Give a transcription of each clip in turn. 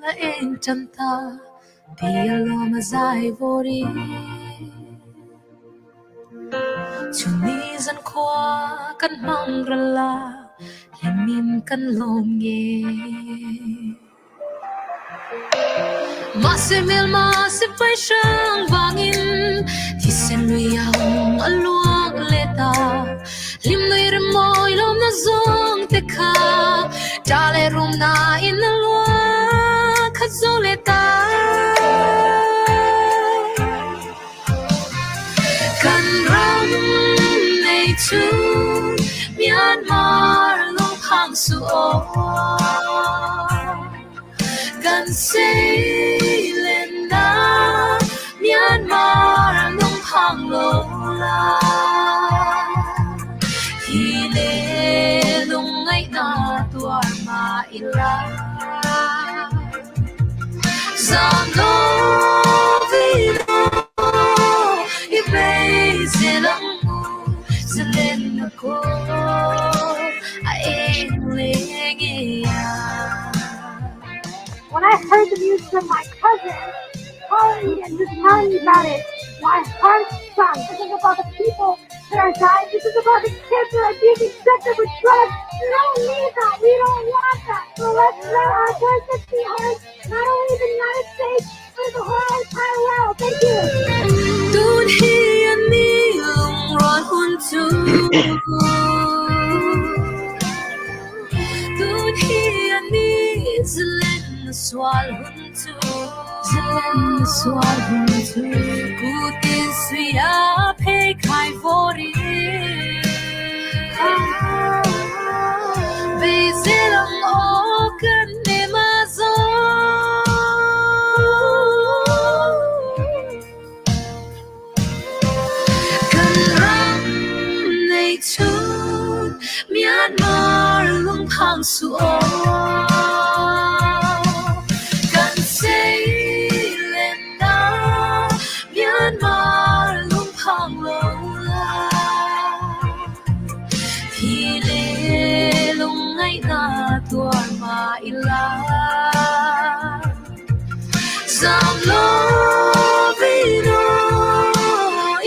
la en chanta Biaruah mazai vori Chuni zan kwa kan mangrala Lemin kan lomye Masimil masipay siyang bangin Tisen luyang aluang leta Limnoy remoy lom na zong teka Dale rum na inalwa Kazoleta Kan ram nay tu Myanmar long hang suo Kan say lên na Myanmar long hang lo la Hi le lung ngay na tuar ma ila Zam lo vino Ibay silang mo Zalen ako Ay When I heard the news from my cousin calling me and just telling me about it, my heart sunk. To think about the people that are dying. This is about the kids that are being infected with drugs. We don't need that. We don't want that. So let's let our voices be heard, not only in the United States, but in the whole entire world. Thank you. Don't hear me run to Don't hear me Zelen swal huntu Zelen swal huntu Kutin suya pay kai vori Bezilang okan ne mazo Kan ram nay chun Myanmar lung hang suo Kan say lên na Myanmar lung hang lo la Hi le lung ngay na tuar ma ila Zam lo vino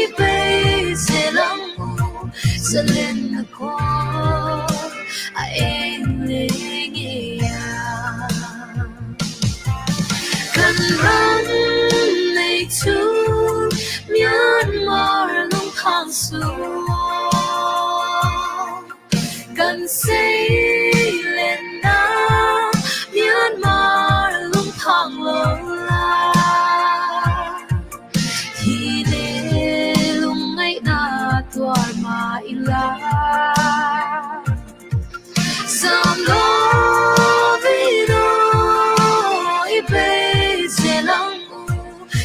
Ibay silang mo Zalen ako Ay lingiya Kan ran nay tu Myanmar lung hang suo Kan say lên na Myanmar lung hang lo la Hi le lung ngay na tuar ma ila Zam lo vino Ibay silang mo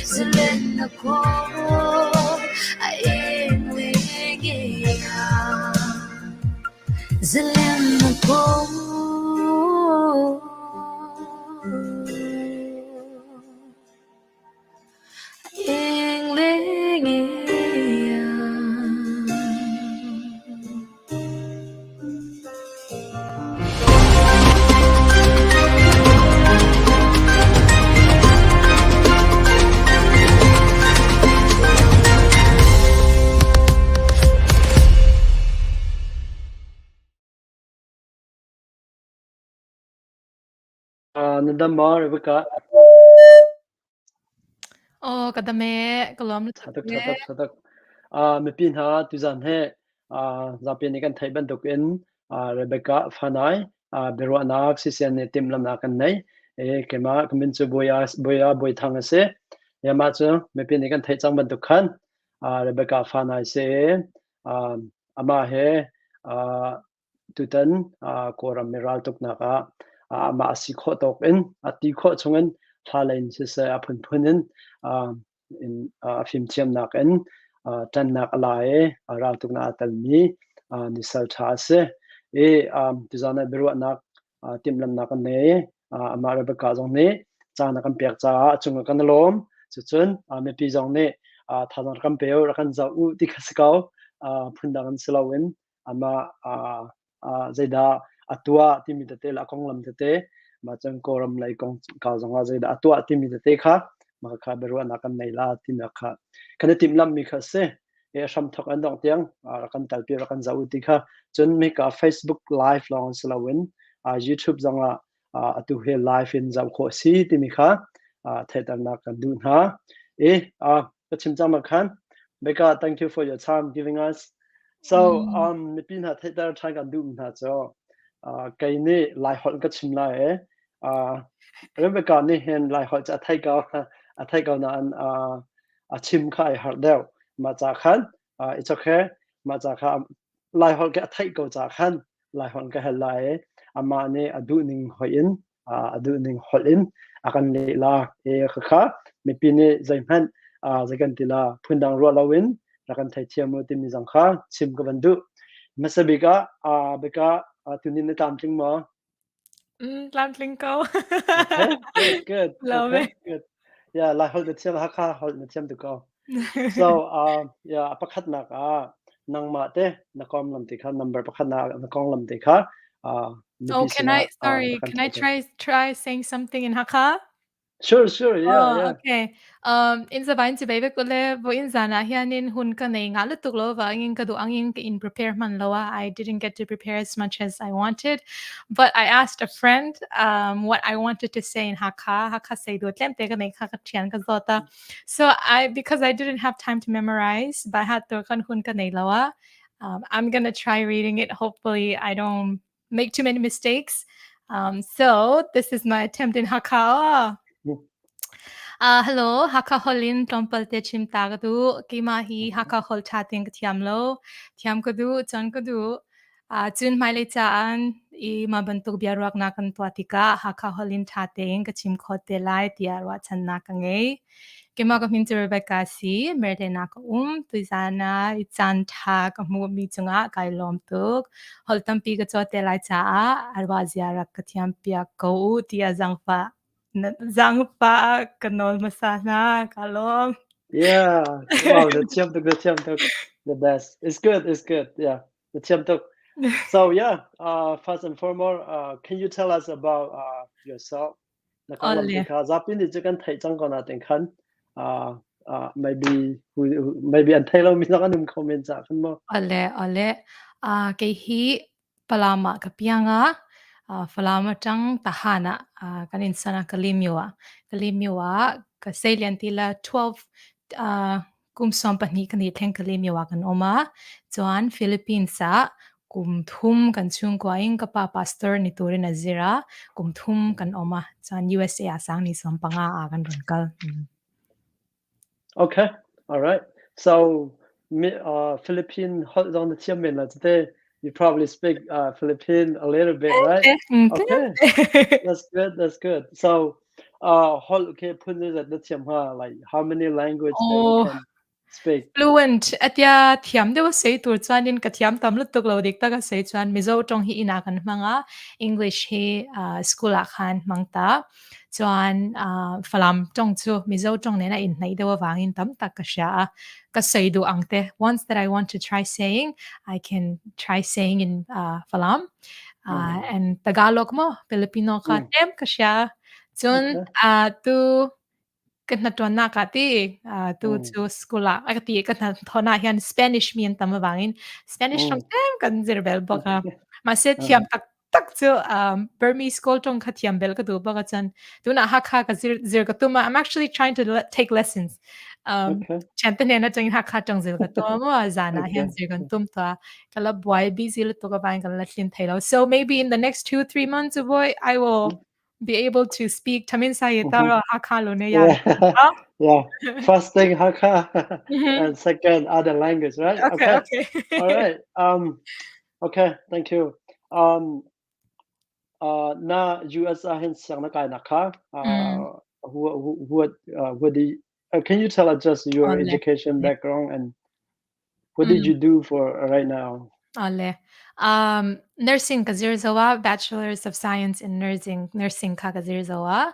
Zalen ako Ay lingiya Zalen ako Ay lingiya Nadama Rebecca Oh, kadame kalom lu Sadak Mepin ha Tuzan he Zapin kan Thaiban Dokin Rebecca Fanai Biaruah nak CCN team lam nakan nei kema kumin chu boya boy thang ase yama chu Mepin kan Thai chang ban dukhan Rebecca Fanai se ama he tutan koram miral tuk naka ama asi kho tok in ati kho chungen thalain se se apun punin in film chiam nak en tan nak alae ral tuk na atalmi nisal tha se tizana Biaruah nak timlam nak ne amara ba ka jong ne cha na kan pek cha chung kan lom chuchun me pi jong ne thadon kan peo ra kan zau u ti khaskau phunda kan silawin ama zaida atua timi te la konglam te ma chang koram lai kong ka zonga zai da atwa timi de te kha ma kha beruah na kan nei la tin kha kan tim lam mi kha se e sham thok an dong tiang kan tal pi kan zau ti kha chun mi ka Facebook live long slawin YouTube zonga atu he live in zau kho si ti mi kha thetar na kan du na pachim chama khan beka thank you for your time giving us so mi pin ha thetar thai kan du na cho kai ni lai hol ka chim la e Rebecca ni hen lai hol cha thai ka na an chim khai har deu ma cha khan it's okay ma cha kha lai hol ka thai ko cha khan lai hol ka hel lai ama ne adu ning hoin adu ning holin akan le la e kha mi pini zaimhan zagan tila phundang ro lawin rakan thai thiamu ti mi jang kha chim ka bandu masabika beka tunin tam ting mo Lam tlinko. okay good Love okay it. good yeah la hol the thiam ha hol the thiam to go so yeah pakhat na ka nang ma te na kom lam ti kha number pakhat na kong lam ti kha Oh, can I, sorry, rakan can I thai try saying something in Hakka? sure yeah Oh, okay. In Sabayan si baby ko le bo in zana hianin hun ka nei nga lutuk lo va angin ka do angin ka in prepare man lowa. I didn't get to prepare as much as I wanted, but I asked a friend what I wanted to say in Hakka. Hakka say do tlem te ka nei ka tian ka zota. So because I didn't have time to memorize, but had to kan hun ka nei lowa. I'm gonna try reading it. Hopefully, I don't make too many mistakes. So this is my attempt in Hakka. Hello, haka holin trompal te chim tagadu, kimahi haka hol chatting tiamlo, tiam kudu, chan kudu, chun maile chaan, I mabantuk biaruak nakan tuatika, haka holin chatting, kachim kote lai tiarwa chan nakangay. Kimaga mintu Rebecca si, merde naka tuizana, itzan ta kamu mitunga kai lom tuk, hol tampi kachote lai chaa, arwa ziarak katiam pia kou tia zangfa. Zangpa kanol masana kalom. Yeah, wow, the tiam tuk, the best. It's good. Yeah, the tiam tuk. So yeah, first and foremost, can you tell us about yourself? Nakang lam Ole, tika zapin di chikan thai chang kona ting khan. Maybe maybe an thai lo mi nakan num comment sa khan mo. ole. Kay hi palama kapianga. Falama tang tahana. Kanin sana kalimywa. Kalimywa kasalian tila 12 kumsom pani kanit heng kalimywa kan oma. Joan Philippines sa kumthum kan chung kwaing kapa pastor ni turin azira kumthum kan oma joan USA asang ni sompanga akan runkal. Okay, all right. So Philippine hot on the tiam min today. You probably speak Philippine a little bit, right? Okay. That's good. So, okay, put this at the tiam like how many language that you Oh, can speak? fluent atya thiam dewa sei tur chuanin ka thiam tam lutuk lo dik taka sei chuan mizo tong hi ina kan hmanga English hi school a khan mangta chuan falam tong chu mizo tong nena in nei dewa wangin tam tak ka sha ka sei du angte once that I want to try saying I can try saying in falam and Tagalog mo Filipino ka tem ka sha chun tu kana tuan ka ti tu chu skula akati kana thona hian Spanish mian tamawangin Spanish tong tem kan zirbel boka ma se thiam tak chu Burmese school tong ka thiam bel ka du boka chan tu na hakha ka zir ka tuma I'm actually trying to take lessons Okay. chantan na chang hakha tong zir ka tu mo zana hian zir kan tum ta kala boy busy lu to ka bang kan latin thailo so maybe in the next 2-3 months boy I will be able to speak tamin sa yetara hakha lo ne yan. Yeah, yeah. First thing Hakka, Mhm. and second other language, right? Okay, Okay. okay. All right. Okay. Thank you. Na US ahin siyang na kaya naka. What do you, can you tell us just your Ole, education ole. background and what did you do for right now? Ole. Nursing ka Zirzawa, Bachelor's of Science in Nursing ka Zirzawa.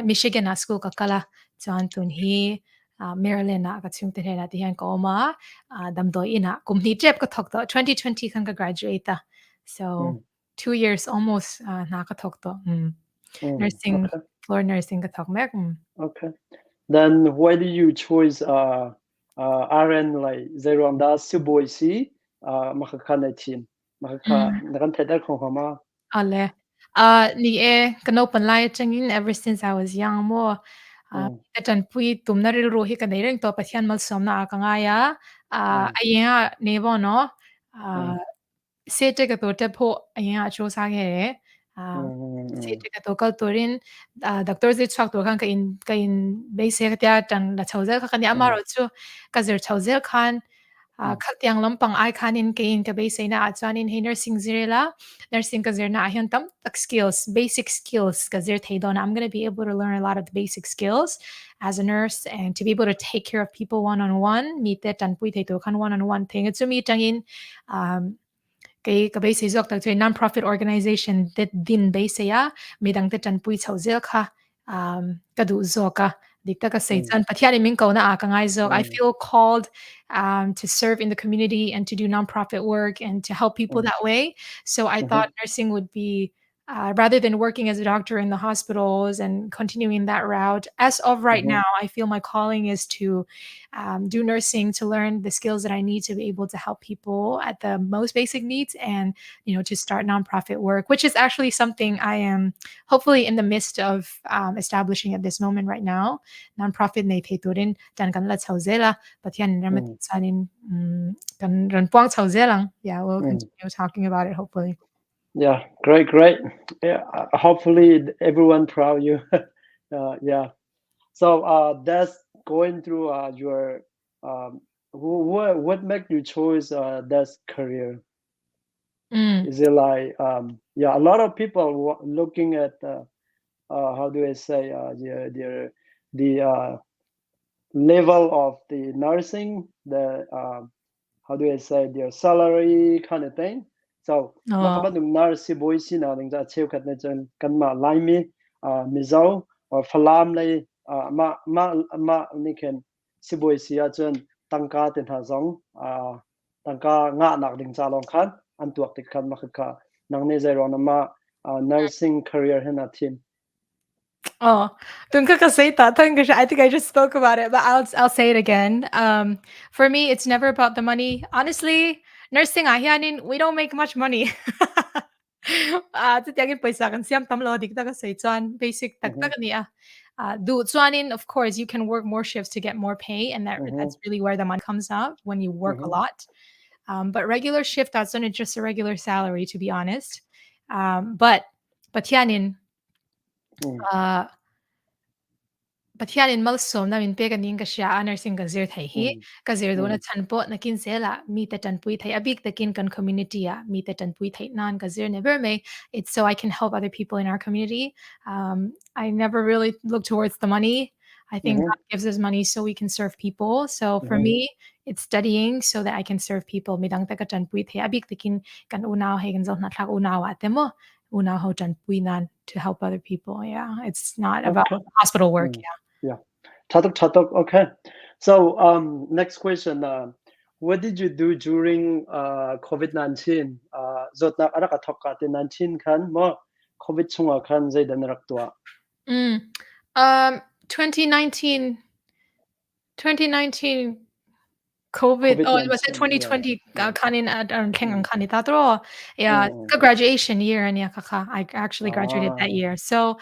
Michigan na school ka kala. John Tunhi, Maryland na ka chung tinhe na tihan ka oma. Damdoi ina. Kumni trip ka thok to. 2020 kan ka graduate ta. So, 2 years almost nakatok to. Nursing, Okay. floor nursing katok mek. Okay. Then why do you choose RN like zero and that suboisi makakana team makaka nakan theta khong hama Ale. Ni kano panlai changin ever since I was young mo. Tan pui tumna ril rohi ka nereng to pathian mal somna akangaya. Aya nebo no. Sete ka to te po aya cho sa ge. Sete ka to kal torin doctor zi chak to kan ka in base ka tia tan la chawzel ka kan ya maro chu ka zir chawzel khan khatiang lampang ai khanin kain ka base na achanin he nursing zirela nursing ka zirna ahian tam tak skills basic skills ka zir theidon I'm going to be able to learn a lot of the basic skills as a nurse and to be able to take care of people one on one meet that tan pui theito khan one on one thing it's me tangin kay ka base zok tak choi non-profit organization that din base ya midang te tan pui chawzel kha ka du zoka dikta ka say chan pathiani min ko na akangai zok I feel called to serve in the community and to do nonprofit work and to help people that way. So I thought nursing would be, rather than working as a doctor in the hospitals and continuing that route, as of right now, I feel my calling is to do nursing to learn the skills that I need to be able to help people at the most basic needs and, to start nonprofit work, which is actually something I am hopefully in the midst of establishing at this moment right now. Nonprofit na ipheturin dan kan la chawzela pathian ramat sanin kan ran puang chawzelang. Yeah, we'll continue talking about it hopefully. Yeah, great. Yeah, hopefully everyone proud you. Yeah. So that's going through your what make you choose that career? Is it like a lot of people looking at how do I say the level of the nursing, the how do I say their salary kind of thing. So makabadung nurse boy sina ding za cheu khat na chen kan ma lai mi mizo or falam lai ma niken si boy sia chen tangka ten ha zong tangka nga nak ding cha long khan an tuak tik khan ma kha nang ne zai ron ma nursing career hena team. Oh, I think I just spoke about it, but I'll say it again. For me, it's never about the money. Honestly, nursing we don't make much money. Basic of course you can work more shifts to get more pay, and that's really where the money comes out when you work a lot. But regular shift, that's only just a regular salary, to be honest. But yanin Pathianin malsom namin pe kaning ka siya nursing ka zir thai hi ka zir do na chanpo na kin sela mi ta tanpui thai abik ta kin kan community ya mi ta tanpui thai nan ka zir never may it's so I can help other people in our community. I never really look towards the money. I think God gives us money so we can serve people. So for me, it's studying so that I can serve people. Midang ta ka tanpui thai abik ta kin kan unaw hay kan zong na thak unaw ate mo unaw ho tanpui nan to help other people. Yeah, it's not about hospital work. Yeah. Chatok. Okay. So next question. What did you do during COVID-19? Zot na ara ka thok ka 19 kan mo COVID chunga kan zai dan rak tua. 2019 COVID. Oh, was it 2020? Kanin at Keng Kani Tatro. Yeah, graduation year and I actually graduated that year. So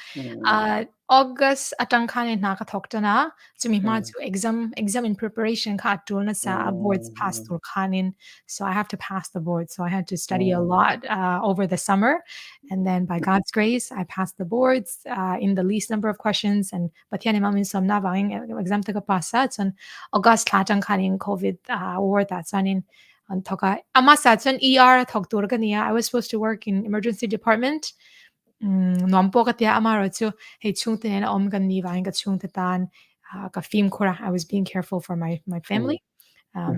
August atang kanin nakatokta sumima to exam in preparation ka tulna sa boards passed to kanin. So I have to pass the board. So I had to study a lot over the summer, and then by God's grace, I passed the boards in the least number of questions. And batyan mamin som na bang exam taga pasat and August latang kanin COVID award that's in on toka amasatsan ER tokturgania. I was supposed to work in emergency department. Nompo katia amaro chu hey chungte na omgan ni vaing ka chungte tan ka film kora. I was being careful for my family.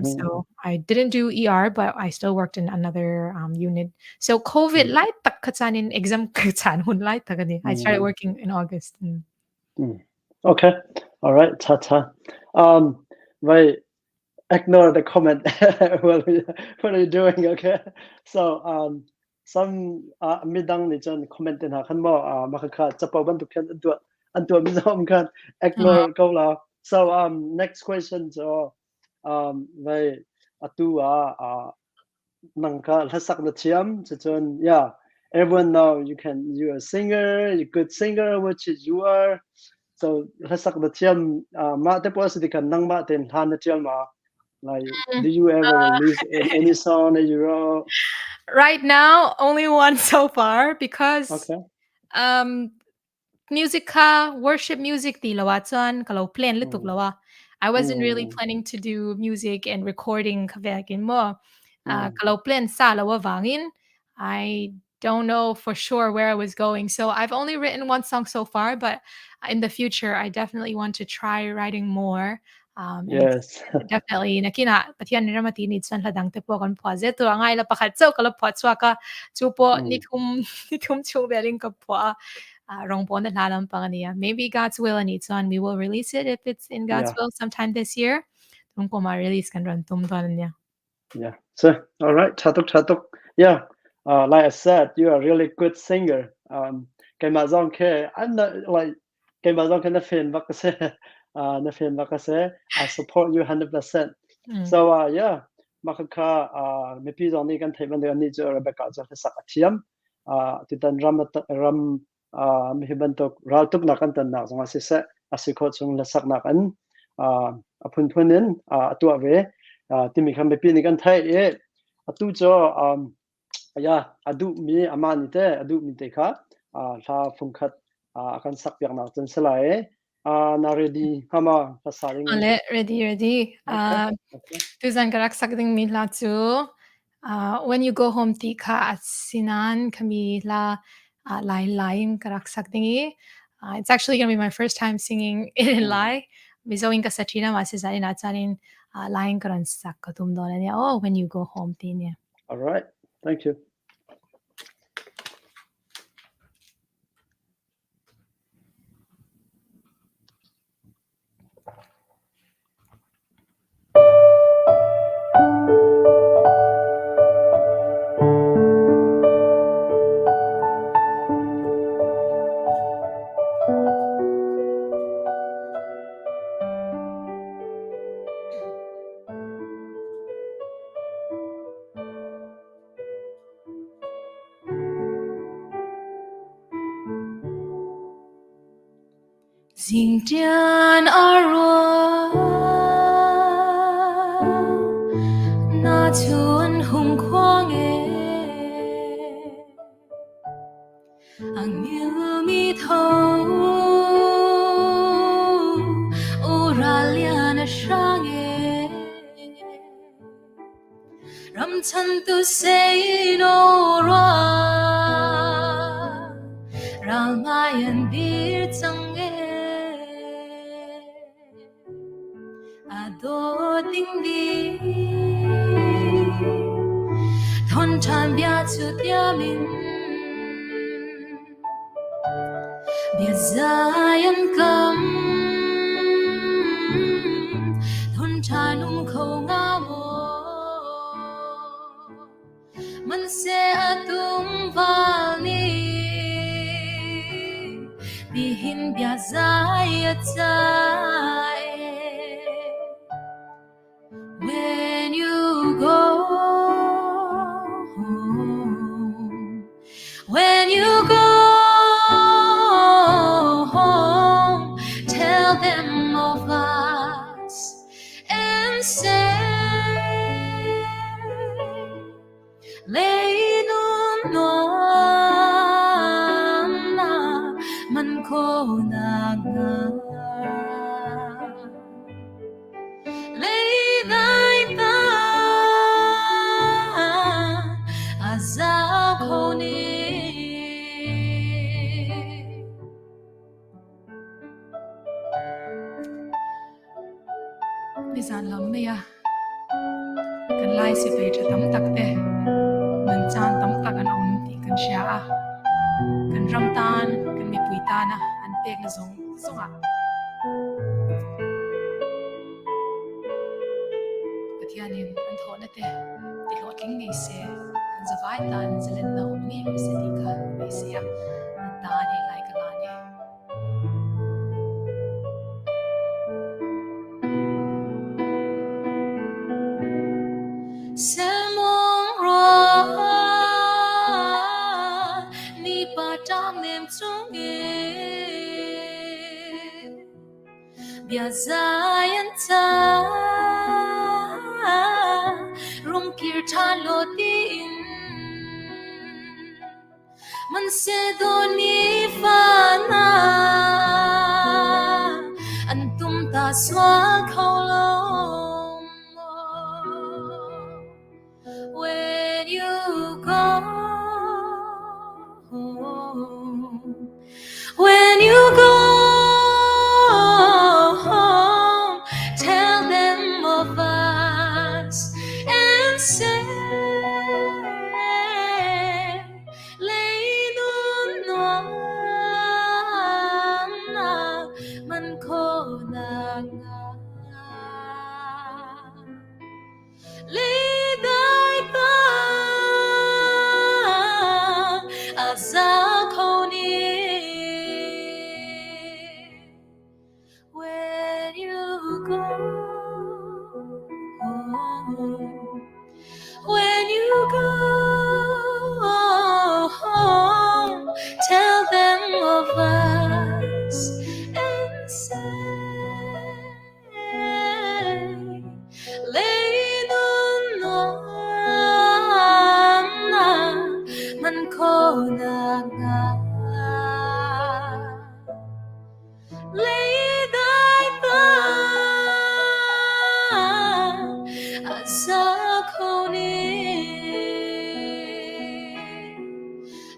So I didn't do ER, but I still worked in another unit. So COVID light tak katsan in exam katsan hun light takani. I started working in August. Okay. All right. Ta. Right. Ignore the comment. What are you doing? Okay. So some midang ni chen comment na khan mo makha chapaw ban tu khan antu mi zom khan ignore ko la. So next question so vai atu nangka lasak na chiam chon yeah, everyone know you're a singer, you're a good singer, which is you are. So lasak na chiam ma te pos di kan nang ma ten han na chiam ma, like do you ever release any song that you wrote? Right now, only one so far because Okay. music ka worship music ti lawa chuan kalau plan lutuk Mm. lawa. I wasn't really Mm. planning to do music and recording kavekin mo. Mm. Kalau plan sa lawa vangin, I don't know for sure where I was going. So I've only written one song so far, but in the future, I definitely want to try writing more. And Yes. definitely nakina patian ni ramati ni chan ladang te po kan pwaze to angai la pakhat chau kala phachwa ka chupo Mm. nitum chu beling ka pwa rongpon na lalam pangania. Maybe God's will and it's on we will release it if it's in God's Yeah. will sometime this year. Tung ko ma-release kan ron tum niya. Yeah. So all right, chatuk. Yeah. Like I said, you are a really good singer. Kay mazong ke I'm not like kay mazong ke na film bakase na film bakase I support you 100%. So yeah, makaka maybe only kan thaiban de ni jo Rebecca jo sa athiam titan ram mihibantok raltuk na kan tan na zonga se asiko chung la sak na kan apun punin atu ave timi kan maybe ni kan thai e atu jo yeah, adu mi amani te adu mi te kha la phungkhat akan sak piak na chen selai na ready hama pasaring Ale, ready. okay. Tuzan karak sakding mi la chu. When you go home ti ka at sinan kami la lai karak sakdingi. It's actually gonna be my first time singing it in lai. Mizoing ka satrina masisanin at sanin laing karan sak katum doon niya. Oh, when you go home ti niya. All right, thank you. Ding dian arua na tuan hung kwang ang mi thâu oralia na shang ram chan tu say no ra ramayan bir chang ado ding di thon chan bia chu tia min bia zayan kam thon chan khâu nga mo man se atum vani bihin bia zayat zay when you go home, when you go home, tell them of us and say Leinun noamna man ko naga Leiday ta azao koni Bisan lam niya. Kan lai si pe cha tam tak te. Man chan tam tak an om ti kan sha kan ram tan kan mi pui ta na an pek na zong Pathianin an thon na te ti lo tling nei se kan zawai tan zelen na hum nge mi se ti kha nei se ya an ta ne lai ka la ne Selmong ra ni pa tam nem chung e bia zayan ta rum kir tha lo tin man se do ni fa na an tum ta swa khao long when you go when you go home, tell them of us and say, Leidun na man ko na nga. Liday ta azal ko ni. When you go home, tell them of us and say, Leidun na man ko na nga. Liday ta azal ko ni.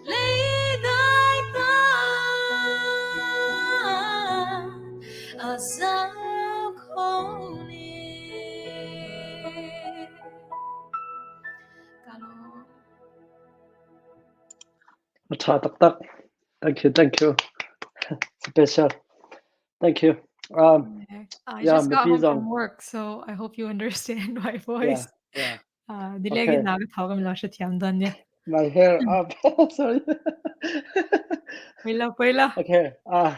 Liday ta azal ko ni. Matha tak tak. Thank you. Special. Thank you. I yeah, just got maybe home Zong. from work, so I hope you understand my voice. Yeah. Dilegi Okay. naga thawgam la sha thiam dan ne. My hair up. Sorry. Paila. Okay. All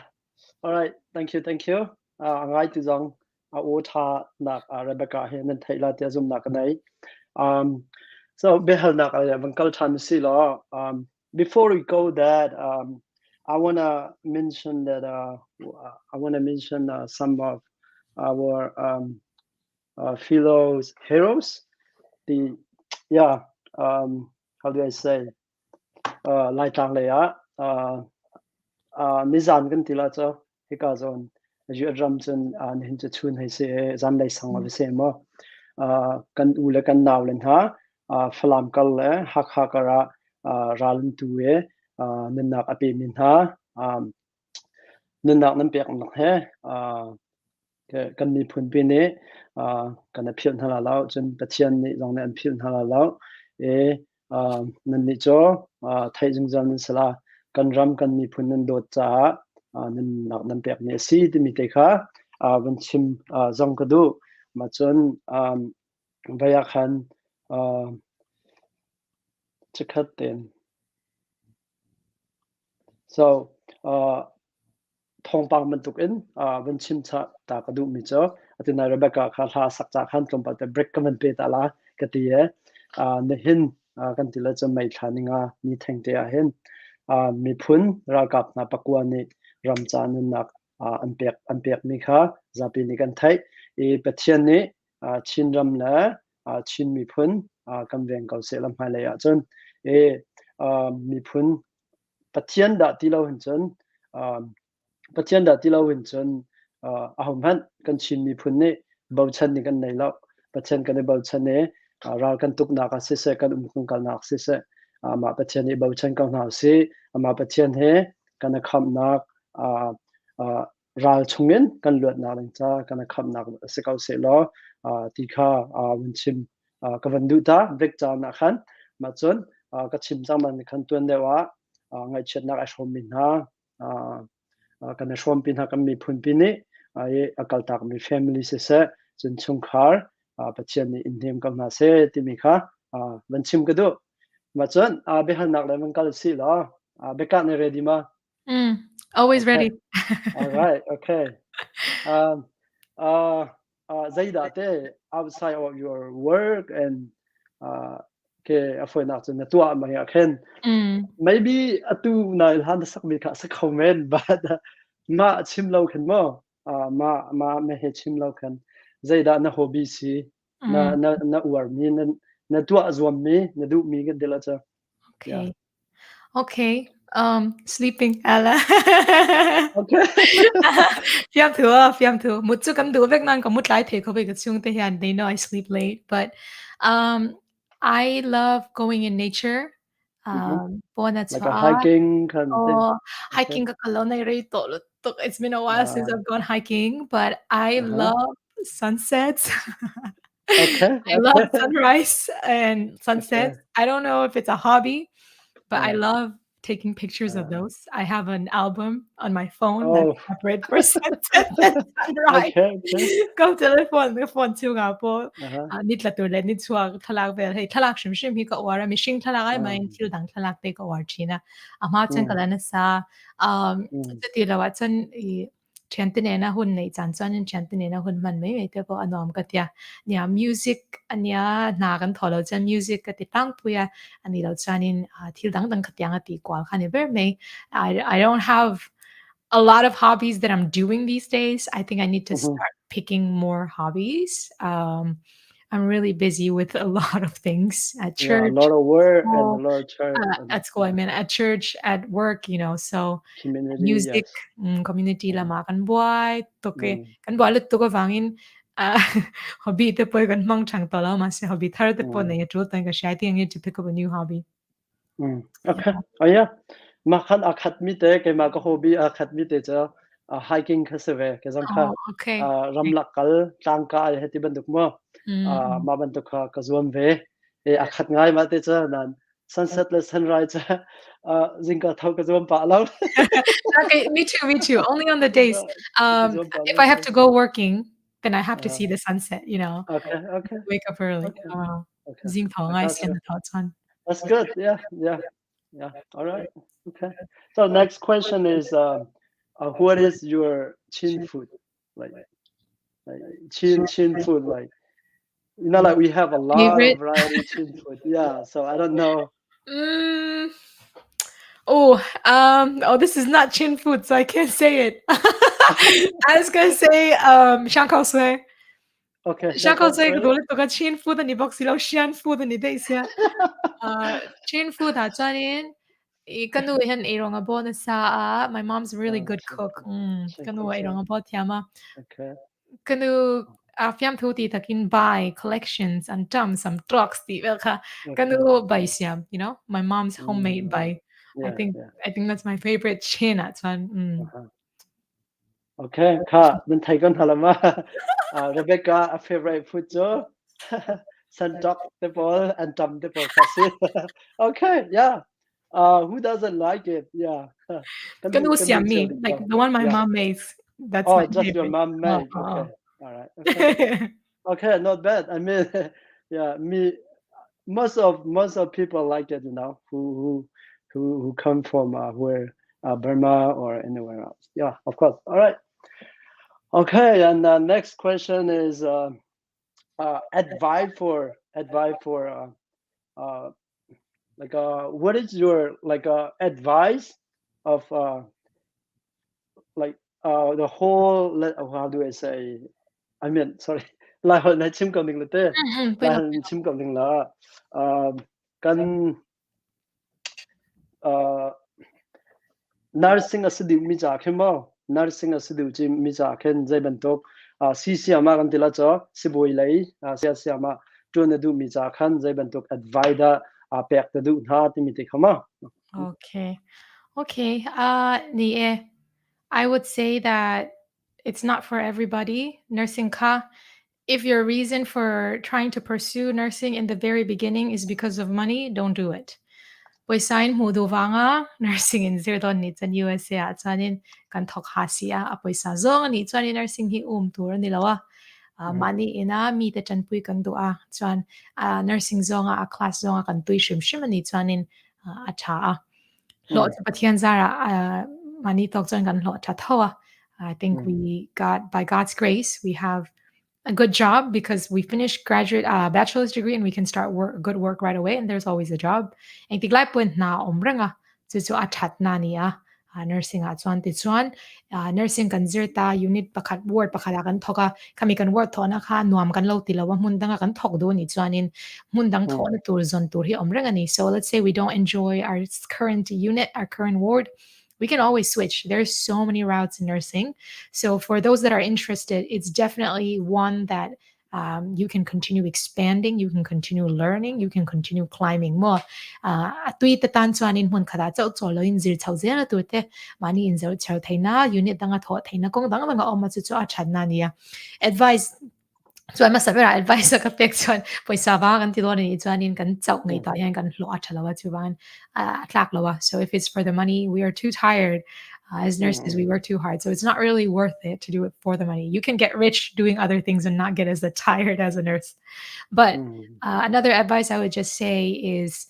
right. Thank you. Ngai tu Zong. O tha nak Rebecca he nan thaila tia zum nak nai. So behal nak Uncle Chan si lo. Before we go that, I wanna mention that some of our fellow heroes. How do I say? Lai Tang le ya. Nizam kan tila cho hika zon. Ju ram chen hin che chun hai se zam lai sang wa se mo. Kan u le kan naw len ha. Falam kal le hak hakara ralun tu e nenak ape min ha. Nenak nan pek nak he. Kan mi phun pi ne kan a phian hala lao chen pathian ni zong ne an phian hala lao e nan ni cho thai jung jam sala kan ram kan mi phun nan dot cha nan nak nan pek ne si ti mi te kha ban chim zong ka du ma chon vaya khan chikhat ten so thong pang man tuk in ban chim cha ta ka du mi cho atina Rebecca kha ha sak cha khan tlom pa te break ka man pe ta la ka ti e ne hin kan ti la cham mai thaninga mi theng te a hen mi phun ra kap na pakwa ni ram cha nan nak an pek mi kha zapi ni kan thai e pathian ni chin ram la chin mi phun kam veng kau se lam hai le ya chon e mi phun pathian da ti lo hin chon pathian da ti lo hin chon ahom han kan chin mi phun ni bau chan ni kan nei lo pathian kan bau chan ne ral kan tuk na ka se kan kung kal nak se ma pathian ni bau chan ka na se ma pathian he kan kham nak ral chungin kan luat na lang cha kan kham nak se kau se lo ti kha win chim ka van du ta break cha na khan ma chon ka chim cha man khan tuan dewa ngai chet nak a shom min ha kan shom pin ha kan mi phun pin ni ai akal tak mi family se chun chung khar pathian ni inhem kam na se timi kha banchim ka do ma chon be han nak le man kal si lo be ka ne ready ma Always okay ready. all right okay um zaida te outside of your work and ke afoi na chon na tua ma ya khen maybe atu na han sak mi kha sak comment but ma chim lo khen mo ma me he chim lo khen zaida na hobby si na war mi na tua zwam mi na du mi ga dela cha Okay. Okay. Sleeping ala. okay Fiam thu. Mut chu kan du vek nan ka mut lai the ko be ka chung te hian. They know I sleep late, but I love going in nature. Bona like a chwa. hiking kind of thing Oh, okay hiking ka kalon na ri to. It's been a while since I've gone hiking, but I love sunsets. okay I love sunrise and sunsets. okay I don't know if it's a hobby, but I love taking pictures of those. I have an album on my phone that's oh separate for sunset and sunrise. okay Go telephone, the phone chu nga po. uh-huh Nit la tur le nit chuak thalak vel hey thalak shim hi ka wara mi shing thalak ai mai til dang thalak te ka war china. Ama chen kala na sa ti la wa chen I chantine na hun nei chan chan in chantine na hun man mai te ko anom ka tia nia music ania na kan tholo chan music ka ti tang puya ani lo chanin thil dang dang khatyang ati kwal khani ver me I don't have a lot of hobbies that I'm doing these days. I think I need to start picking more hobbies. I'm really busy with a lot of things at yeah a church, lot of work and a school, lot of church at school. I mean, at church, at work, so community music, yes community lama kan buai, toke mm. kan buai lut tuko vangin hobby te poi kan mang chang tala mas hobby thar te po na yatro tang ka I think I need to pick up a new hobby. Okay oh yeah ma khan akhat mi te ke ma ko hobby akhat mi te cha hiking kha se ve ke jang kha Oh, okay. ramlak kal tang ka ai heti banduk mo ma banduk kha ka zuam ve e akhat ngai ma te cha nan sunset le sunrise cha jingka thau ka zuam pa lo Okay, me too. Only on the days. If I have to go working, then I have to see the sunset, okay wake up early. okay okay Zing I thong I got send you the thoughts on. that's good yeah all right okay so next question is what is your chin food like chin food like like we have a lot of Favorite? variety chin food yeah so I don't know Mm, this is not chin food, so I can't say it. I was gonna say, 香口水. okay 香口水 sweet. 嗰度咧讀個 chin food 你 box 佬 chin food 你得意思啊？chin food 跟住很irong nga po na sa my mom's a really good chin cook. food Kan nu irong nga po tiama. okay Kan nu fiam thu ti takin buy collections and some trucks ti well ka. Kan nu buy siam, my mom's homemade buy. I think yeah I think that's my favorite chin at one. okay ka then thai kan halama Rebecca a favorite food jo santok the ball and dum the ball kasi okay yeah who doesn't like it yeah Kan nu can do siam me chill like the one my yeah mom makes. That's my oh just your favorite. mom Oh, make oh. okay all right okay not bad I mean yeah me most of people like it who come from where Burma or anywhere else yeah of course all right okay and next question is advice for like what is your like advice of like the whole how do I say I mean sorry lại hồi này chim cộng đình là tê lại hồi chim cộng đình là kan nursing asidu mi cha khemo nursing asidu chi mi cha khen jai bantok CCN ma kan tila cho siboi lai CCN ma tuna du mi cha khan jai bantok advaida pek ta du na ti mi te khama Okay. I would say that it's not for everybody. Nursing ka. If your reason for trying to pursue nursing in the very beginning is because of money, don't do it. Sign Muduvanga, nursing in Zirdon needs an USA at Sanin, kan tok hasia, apoy sa zong ni nursing hi tour nilawa. mani ina mi te chan pui kan do a chuan nursing zonga a class zonga kan tui shrim shrim ani chuanin a tha a lo pathian zara mani tok chuan kan lo tha thawa I think we got, by God's grace, we have a good job because we finished bachelor's degree and we can start good work right away, and there's always a job. And tiglai point na omrenga chu athat na niya nursing a chuan ti chuan nursing kan zirta unit pakhat ward pakhala kan thoka kami kan ward thona kha nuam kan lo ti lawa mun danga kan thok do ni chuanin mun dang thona tur zon tur hi omrenga ni. So let's say we don't enjoy our current unit, our current ward, we can always switch. There's so many routes in nursing. So for those that are interested, it's definitely one that you can continue expanding, you can continue learning, you can continue climbing more. Tui ta tan chuan in hun khada chau chaw lo in zir chau zela tu te mani in zau chau thaina unit danga tho thaina kong danga danga oma chu chu a that na nia. Advice so I must have advice ka pek chuan poisa ba kan ti ni chuan in kan chau ngai ta yan kan hlo a thalawa chu ban tlak lawa. So if it's for the money, we are too tired. As nurses, we work too hard. So it's not really worth it to do it for the money. You can get rich doing other things and not get as tired as a nurse. But another advice I would just say is,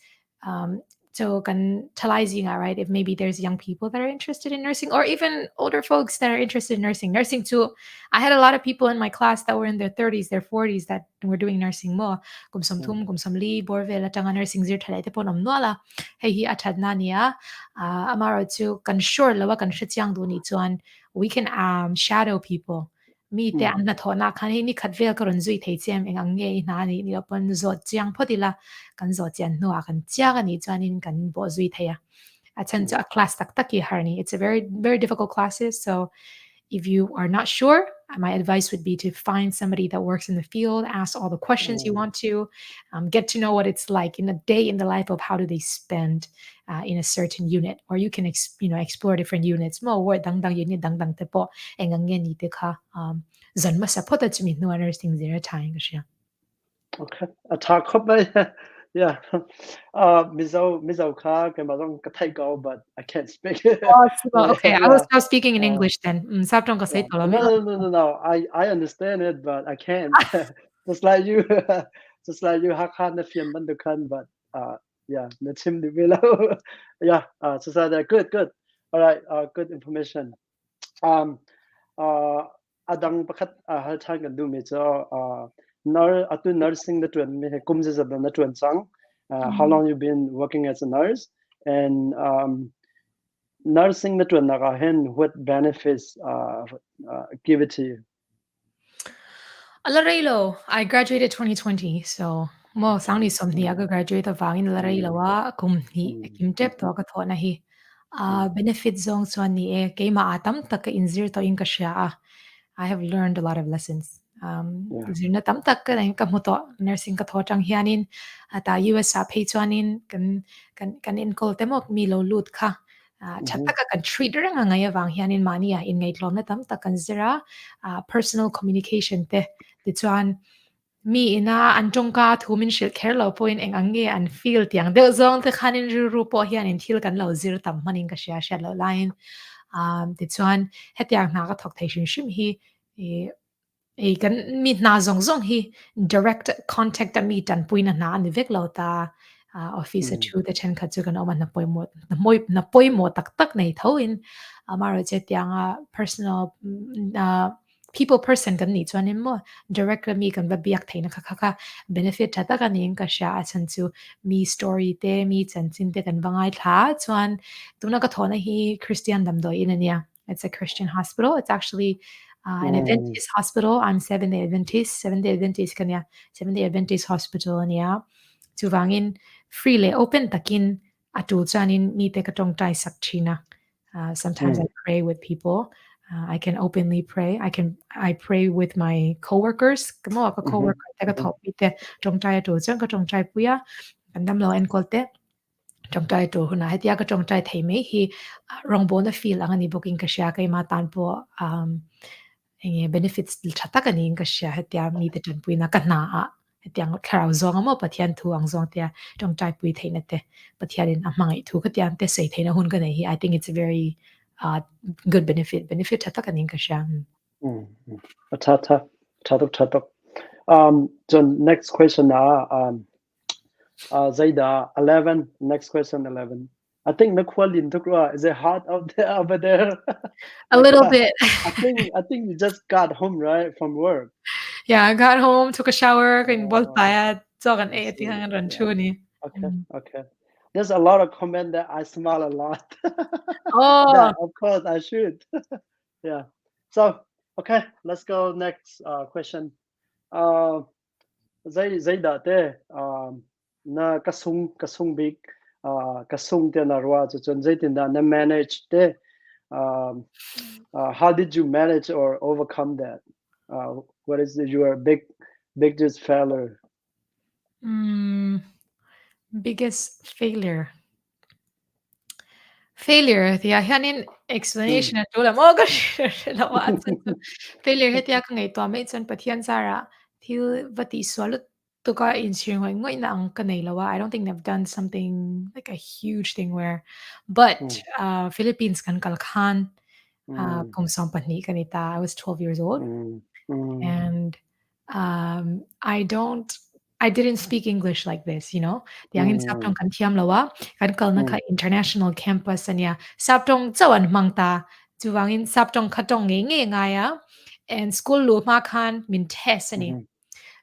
so kan talai zinga, right? If maybe there's young people that are interested in nursing, or even older folks that are interested in nursing. Nursing too. I had a lot of people in my class that were in their 30s, their 40s that were doing nursing mo. Kum som thum, kum som li, borvel atanga nursing zir thalai te ponom noala. Hey hi athad na niya. Amaro too kan sure lawa kan shityang do ni chuan we can shadow people. Mi te an na thona khan hi ni khatvel karon zui thei chem engang nge na ni opon zot chiang phodila kan zot chian nuwa kan chiang ani chuanin kan bo zui theya attend to a class tak taki harni. It's a very, very difficult classes. So if you are not sure, my advice would be to find somebody that works in the field, ask all the questions you want to, get to know what it's like in a day in the life of how do they spend in a certain unit. Or you can explore different units. Mo word dang dang unit dang dang te po engang nge ni te kha zan ma sa phota chumi no nursing zero time ka sha. Okay. Attack khop mai. Yeah. Mizo kha ke ma dong ka thai go, but I can't speak. Okay, I will start speaking in English then. Saptong ka say tola No. I understand it, but I can't. Just like you, hakha na fian ban dukan, but yeah, na chim di below. Yeah, so that good. All right, good information. Adang pakat hal thang kan du mi cho nursing the tuan me kum je zaban na tuan sang. How long you been working as a nurse, and nursing the tuan naga hen what benefits give it to you? Alarelo, I graduated 2020, so mo sang ni som ni aga graduate avangin alarelo wa kum hi kim tep to ka thona hi benefit zong chuan ni e ke ma atam tak ka inzir to in ka sha. I have learned a lot of lessons. Zirna tam tak ka nai ka moto nursing ka thotang hianin ata US a phe chuanin kan in kol temok mi lo lut kha chataka kan treat rang ngai awang hianin mania in ngai tlom na tam tak kan zira personal communication te chuan mi ina antongka thumin shil kher lo point eng ange an feel tiang de zong te khanin ru po hianin thil kan lo zir tam manin ka sha lo line ti chuan hetiang na ka thok thei shim hi e kan mi na zong hi direct contact mi tan puina na ni vek lo ta office chu the chen kha chu kan oma na poimo tak nei thoin amaro che tiang personal people person kan ni chuan mo direct mi kan ba biak theina kha benefit ta kan ning ka sha chan chu mi story te mi chan chin te kan bangai tha chuan tuna ka thona hi Christian dam do in ania. It's a Christian hospital. It's actually an Adventist hospital. I'm Seventh-day Adventist kanya Seventh-day Adventist hospital ania chuwangin freely open takin atu chanin mi te ka tong tai sak china. Sometimes I pray with people. I can openly pray. I pray with my coworkers. Kamo ka coworker te ka thop mi te tong tai atu chang ka tong tai puya kandam lo en kolte tong tai to huna hetia ka tong tai thei me hi rong bon na feel angani booking ka sha kai ma tan po benefits thata ka ning ka sha hetia mi te tan puina ka na hetiang kharau zong amo pathian thu ang zong tia tong tai pui theina te pathianin amangai thu ka tian te sei theina hun ka nei hi. I think it's a very good benefit thata ka ning ka sha Ta Chatok. So next question Zaida 11. Next question 11. I think the quality is it hot out there over there? A little bit. I think you just got home right from work. Yeah, I got home, took a shower, and bol Oh, paya, zogan I e see. tihan ran Yeah. chuni. Okay. There's a lot of comment that I smile a lot. Oh, That of course I should. Yeah. So okay, let's go next question. Zaida te na kasung big kasung te na ruwa chun zaitin da na manage te how did you manage or overcome that? What is your biggest failure? biggest failure. Failure, thì hianin explanation at tula mo ka lawa at failure hetia ka ngai to mai chan pathian sara thil vati swalut to ka in shing ngoi na ang kanai lawa. I don't think they've done something like a huge thing where but Philippines kan kalkhan pum sampani kanita. I was 12 years old and I didn't speak English like this, you know. Yang in saptong kan tiam lawa, kan kal na ka international campus anya. Saptong zawan mangta, juwangin saptong katong nge ngaya, and school lu ma kan min test ani.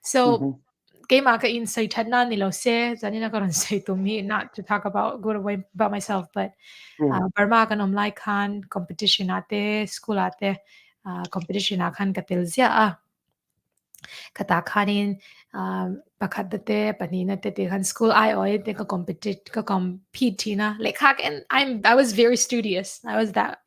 So kay maka insight had na nilo se, zani na karon say to me, not to talk about good away about myself, but Burma kan omlai kan competition ate, school ate, competition akan katilzia katakanin pakadate panina te kan school I oi te ka compete na like and I was very studious. I was that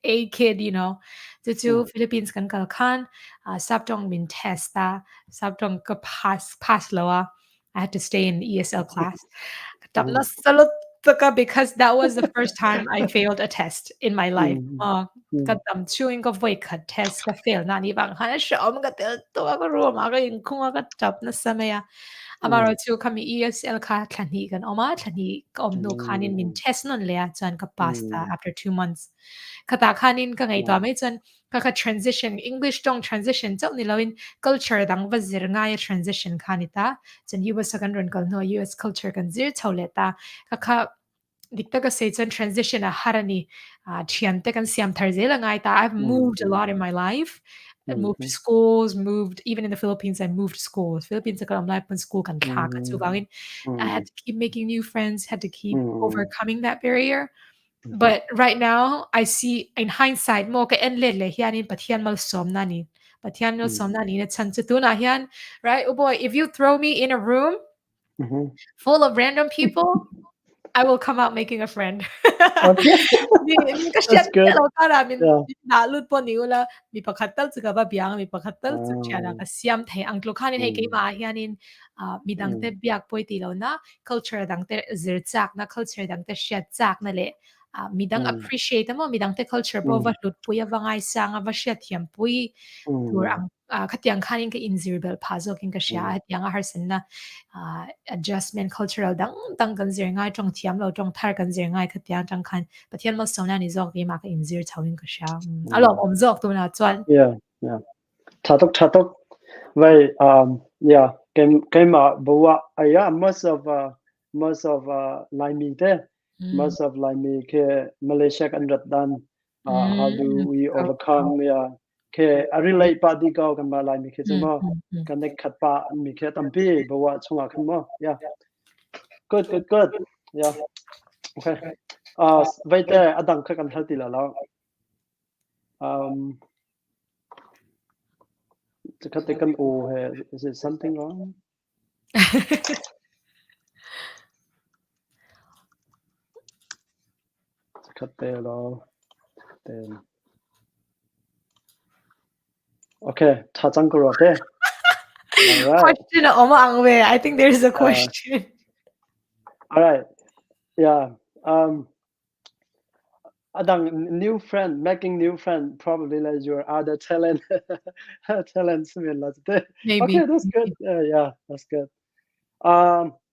a kid, you know. The Philippines kan kalkan sabtong min testa sabtong ka pass lawa. I had to stay in ESL class. Tapos salot ka because that was the first time I failed a test in my life. Katam chewing ka voy ka test ka fail na ni bang hana siya ka tel to ka ro ma ka yung kung ka tap na samaya. Amaro chu kami ESL ka tlani kan oma tlani ka no kanin min test non lea chan ka pasta after 2 months. Kata kanin ka ngay to may chan ka transition English tong transition chau ni lawin culture dang vazir nga transition kanita chan US second run kal no US culture kan zir chauleta ka dikta ka say chan transition a harani chiante kan siam tarzela ngai ta I've moved a lot in my life. I moved to schools, moved even in the Philippines. I moved schools. Philippines ka life when school kan ka I had to keep making new friends, had to keep overcoming that barrier. But right now, I see in hindsight, mo ka enlele hianin pathian mal som nani. Pathian mal som nani na chan na hian, right? Oh boy, if you throw me in a room full of random people, I will come out making a friend. Okay. That's good. Yeah. Nalut po niula mi paghatal sa ba biang mi paghatal sa tiara ka siam thai ang klokanin hay kay ma hianin mi dangte biak poi tilaw na culture dangte zirchak na culture dangte shiatchak na le midang appreciate mo midang te culture po va lut puya vangai sang va shiat hiam pui tur ang katiang kanin ka inzirbel pazo king ka sha yang a harsen na adjustment cultural dang kan zir ngai trong thiam lo trong thar kan zir ngai katiang tang kan pathian mo sona ni zok ma ka inzir chawin ka sha alo om zok tu na chuan Yeah. Chatok. Vậy yeah, cái mà bố yeah, most of like me there, most of like me ke Malaysia kan dan how do we overcome yeah ke I relate pa di kau kan ba like me ke semua kan nek khat pa mi ke tampi bố chunga kan mo yeah good yeah okay vậy te adang ka kan halti la la chắc cái kan o hai is it something wrong cut there lo then okay 차장 그러대 all right question oma ang we I think there's a question all right yeah adang making new friend probably like your other talents maybe okay that's good yeah that's good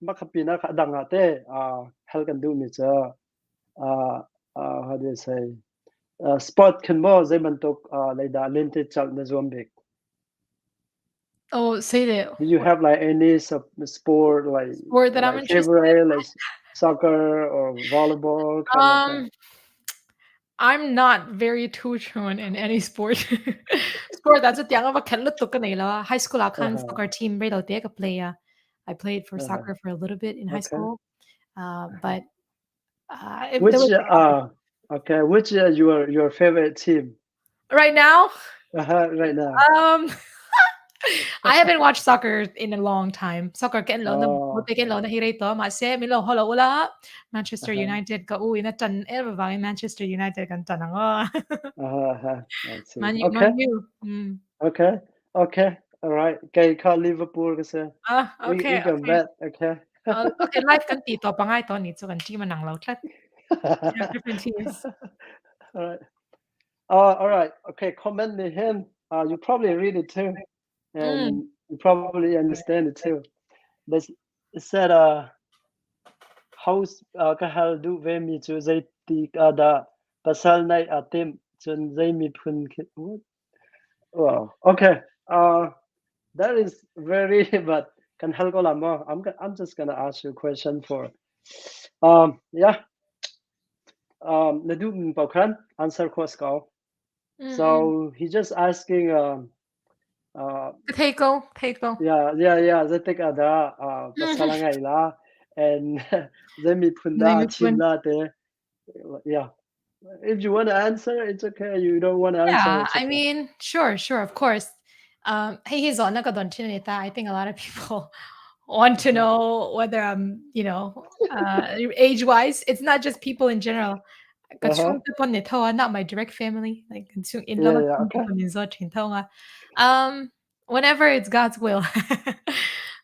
makapina ka adang ate help can do me how do you say sport can mo zay man tok like da lente chal na zombie Oh, say the Do you have like any sport sport that I'm interested favorite like soccer or volleyball in. kind of thing? I'm not very too truant in any sport. Sport that's a tiang of a look high school I can Uh-huh. soccer team right out there play. I played for Uh-huh. soccer for a little bit in high Okay. school. But there Which was okay, which your favorite team? right now. Right now. Um, I haven't watched soccer in a long time. Soccer ken lo na Oh, buti ken lo na hiray to ma se mi lo holo ula Manchester uh-huh. United ka uwi na tan ba Manchester United kan tan nga. I see. Man U Okay. Man U. Mm. Okay. Okay. All right. Okay, call Liverpool kasi we Okay, can okay. bet, okay? Okay, life kan tito pa nga ito ni so kan team nang law tlat. We have different teams. All right. All right. Okay, comment me him. You probably read it too, Mm. and you probably understand it too. This it said house kahal du ve mi chu zai ti da pasal nai atem chun zai mi phun what? Wow. Okay. That is very but can help lama. I'm just gonna ask you a question for yeah. Nadu Mpokran answer Koskau. Mm. So he just asking Take go. yeah zatek ada Mhm. pasalangai la and zemi Name punda it when chimla te yeah. If you want to answer, it's okay. You don't want to answer, yeah, it's I okay. mean, sure, of course. Hey, he's on Nakadontinita. I think a lot of people want to Uh-huh. know whether I'm, age-wise. It's not just people in general. Uh-huh. Kachung tipon nito, not my direct family. Like kachung in Yeah, lama yeah, kung okay. tipon ninzo chinto nga. Whenever it's God's will.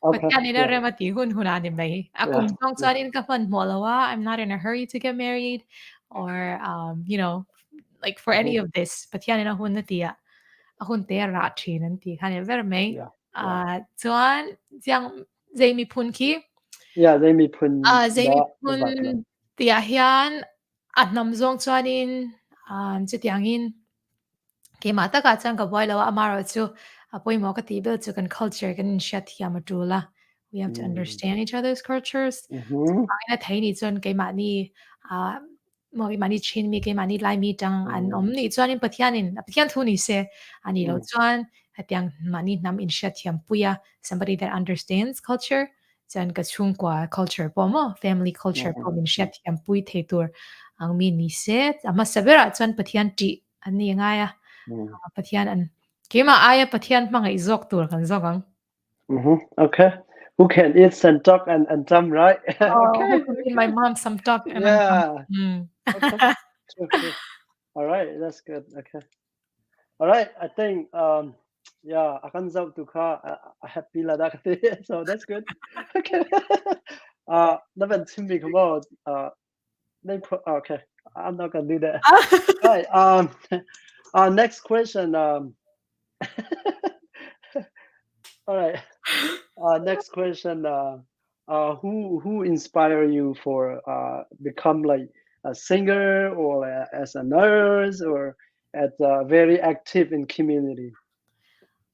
But Okay. yan ina Yeah. remati hunanim nahi. Yeah. Akong song Yeah. sanin kapan molawa. I'm not in a hurry to get married, or like for any Mm-hmm. of this. But yan ina hunatiya. Akong te rachi nanti kanya verme. Yeah. Yeah. Tuan yang Zami punki. Yeah, Zemi pun Zami da vatla. pun tiyahian at namzong tuanin tiyangin kay mata ka chan ka boy lawa amaro chu apoy mo ka tibil chu kan culture kan shat yamatula. We have to Mm. understand each other's cultures. So Mm-hmm. na thấy ni chuan kay mani mo mani chin mi kay mani lai mi tang an Mm. ni chuan in pathian thu ni se ani lo Mm. chuan hatiang mani nam in shat yam puya somebody that understands culture chuan ka chung kwa culture po mo family culture po min Mm. shat yam pui the tur ang mi ni se ama sabera chuan pathian ti ani nga ya Mm. pathian an kema aya pathian mga izok tur kan zokang Mm-hmm. Okay. Who can eat and talk and jump, right? oh who Okay. can be my Okay. mom some talk and Yeah. mm. Okay. True, true. All right. That's good. Okay. All right. I think yeah, akan zau tu ka happy la dak so that's good. Okay. Naman simbi kamo okay. I'm not gonna do that. All right. Next question. All right. Next question. Who inspire you for become like a singer or as a nurse or as very active in community?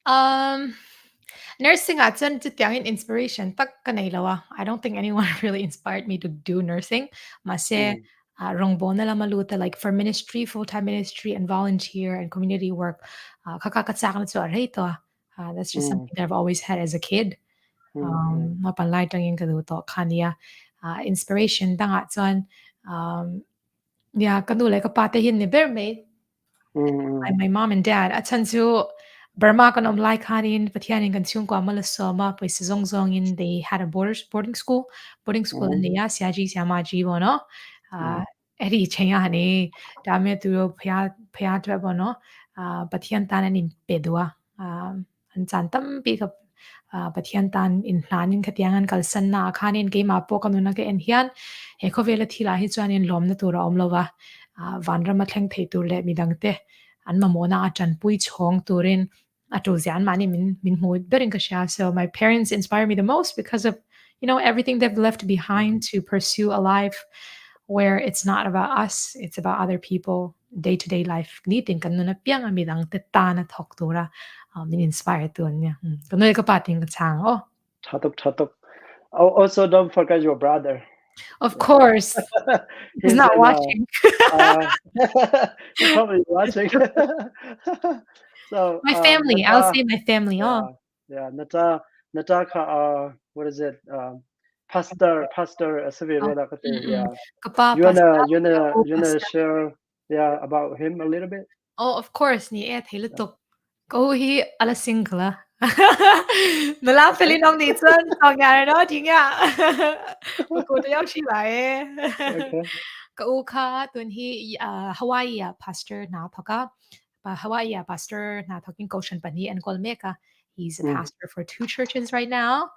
Um, nursing at sun to tiangin inspiration tak kanay lawa. I don't think anyone really inspired me to do nursing. Mase Mm, rongbo na lang maluta like for ministry, full-time ministry and volunteer and community work. Kakakatsakan na aray to. That's just mm, something that I've always had as a kid. mm, mm, Mapanlay tangin kaduto kanya inspiration tanga son. Yeah, kanulay kapatehin ni Bermaid. mm, My mom and dad at Sansu Burma kanom like hanin patianin kansun kwa malasoma pues zong in they had a boarding school in mm, the siaji siamaji bono mm, eri chenga hani dame tu pya bono patian tanan in pedua an santam pi ka pathian tan in planin khatiangan kalsan na khanin ke ma po kanuna ke en hian he kho vela thila hi chuan in lom na tura omlova vanra ma thleng thei tur le midangte an mamona chan pui chhong turin atu zian mani min mu berin ka sha so my parents inspire me the most because of everything they've left behind to pursue a life where it's not about us, it's about other people, day-to-day life. Nitin kan na piang amidang teta na talk tura, min inspire to niya. Kanoy ka pating ka Thang. Oh, chatok. Oh, also don't forget your brother. of course. He's not watching. He's probably watching. So My family. I'll say my family. Oh, yeah. Nata. What is it? Pastor. Yeah. Kapa, You wanna share about him a little bit? Oh, of course. Ni hilutok. Ko hi ala singla. Malapili nong ni chun tong ya no ting ya. Ko to yaw shi lai. Okay. Ko ka tun hi Hawaii pastor na paka. Hawaii pastor na talking Goshen Bani and Golmeka. He's a pastor for 2 churches right now.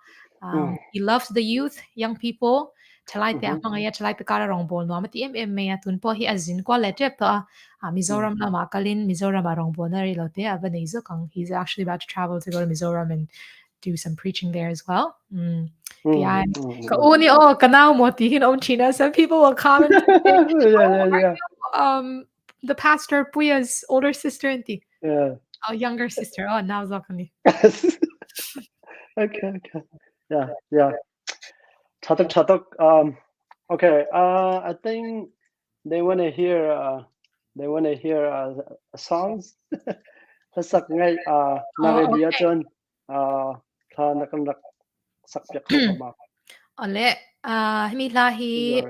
He loves the youth, young people. Chalai te mga ya chalai pe kara rongbol no amati me atun po hi azin kwa letrep to Mizoram na makalin Mizoram rongbol na rilote abanizo kang he's actually about to travel to go to Mizoram and do some preaching there as well. Yeah. Kauni o kanao mo tihin om China. Some people will comment and say, the pastor Puya's older sister auntie. Yeah. Oh, younger sister. Oh, now zakani. Okay. Yeah. Chatok. Okay. I think they want to hear songs. Sak ngay na radio chon tha nakam sakyak ko ma. Ole himilahi.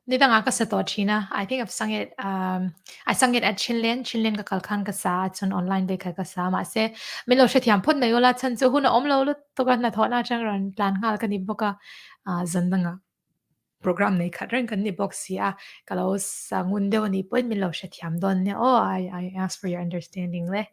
Nida nga ka sa China. I think I've sung it. I sung it at Chinlen ka kalkan ka sa chun online be ka sa ma se milo she thiam phot na yola chan chu hun om lo to ka na thona chang ran plan ngal ka ni boka zandanga program nei khatran kan ni box ya kalo sangun de ni point milo she thiam don ne. Oh, I ask for your understanding le.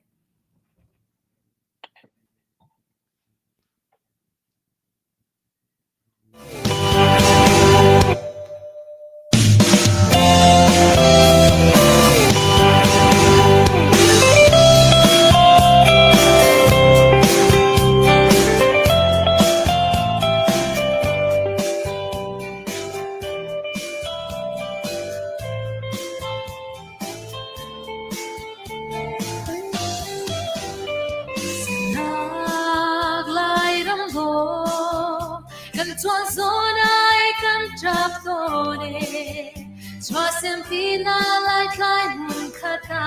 Sempina lai klai mun kata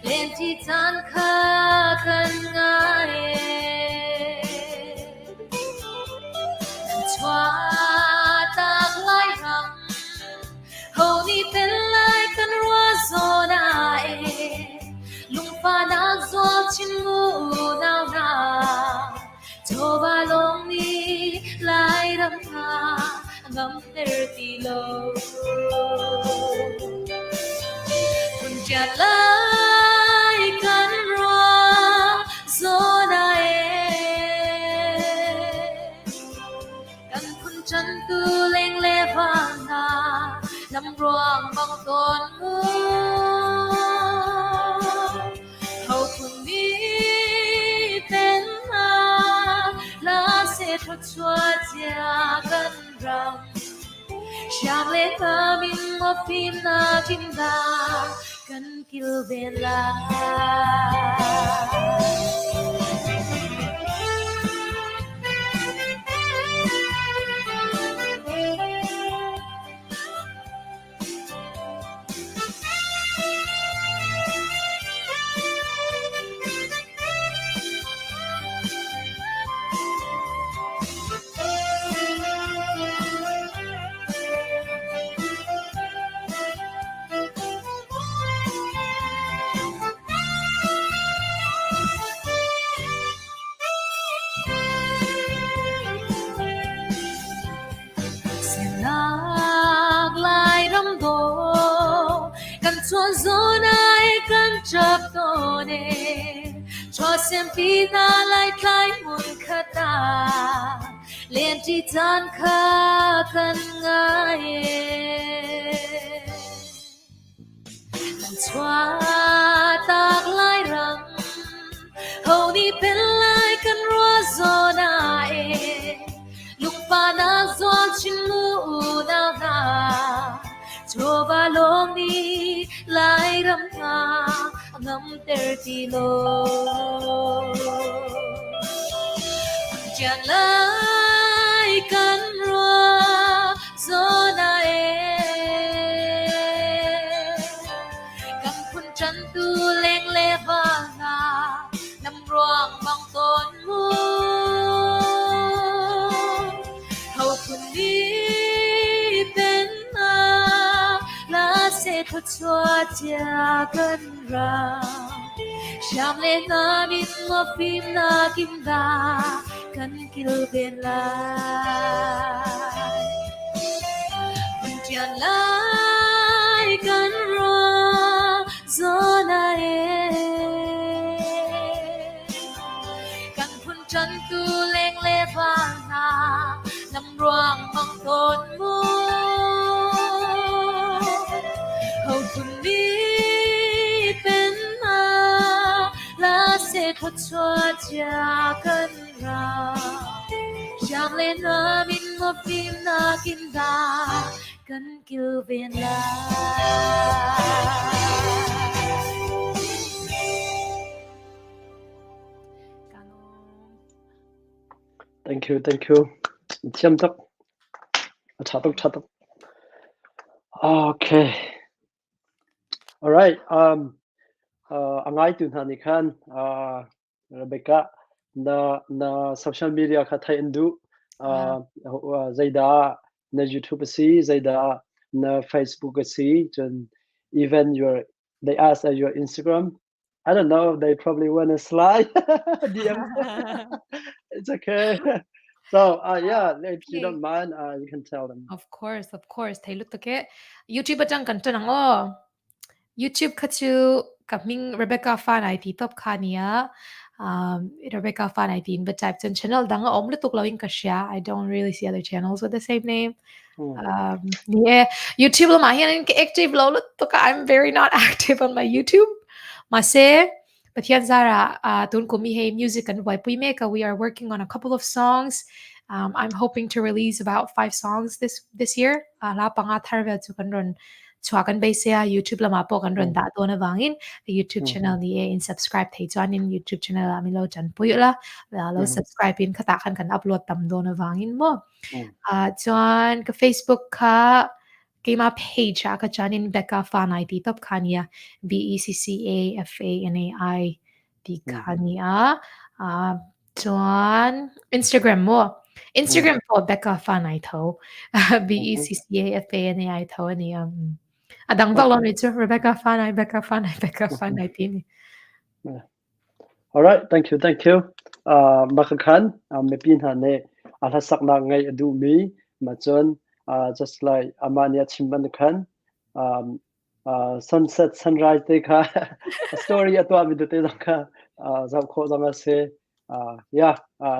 lenti tan kha kan ngai chwa tak lai ram ho ni pen lai kan rua zona lung pa na zo chin mu nao na to ba long ni lai ram na ngam ter ti lo kun cha lai kan rua zona kan kun chan tu leng le vana nam ruang bang ton mu hau kun ni pen na la se thot chua cha kan ram Siang le kamin mo pinatinda kan kilbela Chuan zonai kan chap tone Chua sempina lai kai mun khata Lenti tan kha kan ngai Kan chua tak lai rang Ho ni pen lai kan rua zonai Lung pa na zon chin mu na ram nga ngam ter ti lo Chàng lai căn roa gió na Căng phun chân tu leng le va na Nam ruang bang tôn mu Hậu phun đi bên na La se thật xóa cha cân ra Sham le na min mo phim na kim da Kan kil bên lai Mình chàng lai căn roa gió na Căng phun chân tu leng le va na Nam ruang bang tôn mu Hậu phun đi bên na La se thật xóa cha cân ra Chàng lên na min mo phim na kim da Kan kil bên lai Thank you. Chiam tak. Chatok. Okay. All right. Angai tu hani khan Rebecca na social media kha thai indu zaida na YouTube si zaida na Facebook si jon even they ask your Instagram. I don't know, they probably want to slide DM. It's okay. So yeah, if you don't mind, you can tell them. Of course. Thầy lúc take YouTube chẳng cần chân ngo. YouTube kachu kaming Rebecca Fanai ti top khania. Rebecca Fanai ti but type chân channel dang om lutuk lawing kasya. I don't really see other channels with the same name. Yeah, YouTube lo mahian active lo lutuk. I'm very not active on my YouTube. Mase Pathian Zara tun ko mi hey music and why we are working on a couple of songs. I'm hoping to release about 5 songs this year. La panga tharvel chu kanron chuakan basia YouTube lama po kanron da to na wangin the YouTube channel ni in subscribe thei chuan in YouTube channel ami lo chan puyula lo subscribe in khata kan upload tam do na wangin mo chuan ka Facebook ka Kema page ka chanin Becca Fanai ti top khania BECCAFANAI ti khania chuan Instagram mo Instagram po Becca Fanai tho BECCAFANAI tho ani adang balon ni chu Rebecca Fanai ti ni. All right, thank you. Makakhan me pin hane ala sakna ngai adu mi machon just like amania chimban khan sunset sunrise te kha story atwa mi te kha zab kho janga se yeah,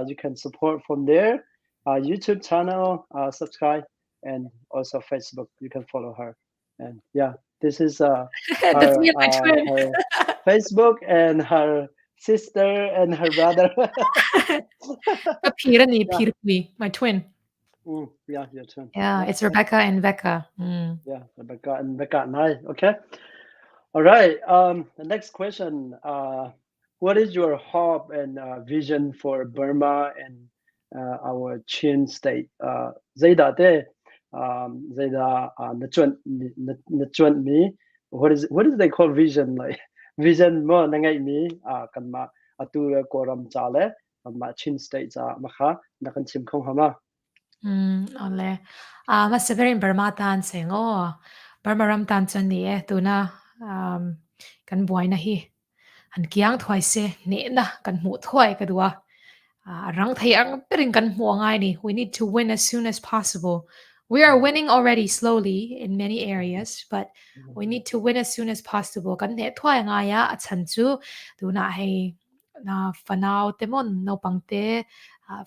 you can support from there, YouTube channel, subscribe, and also Facebook you can follow her. And yeah, this is That's me and my twin. her Facebook and her sister and her brother. My twin. Yeah, your turn. Yeah, it's Rebecca and Becca. Yeah, Rebecca and Becca. Nice. Okay. All right. The next question. What is your hope and vision for Burma and our Chin state? Zaida te, Zaida nachuan mi. What is they call vision? Like vision mo nangai mi kanma atura koram chale ma Chin state sa makha nakan chim khong hama. Ole. Mas very Burma tan sengo. Burma ram tan chon ni tuna kan buai na hi. Han kiang thwai se ne na kan mu thwai ka duwa. Rang thai ang perin kan mu ngai ni. We need to win as soon as possible. We are winning already slowly in many areas, but we need to win as soon as possible. Kan ne thwai nga ya achan chu tuna hei na fanao temon no pangte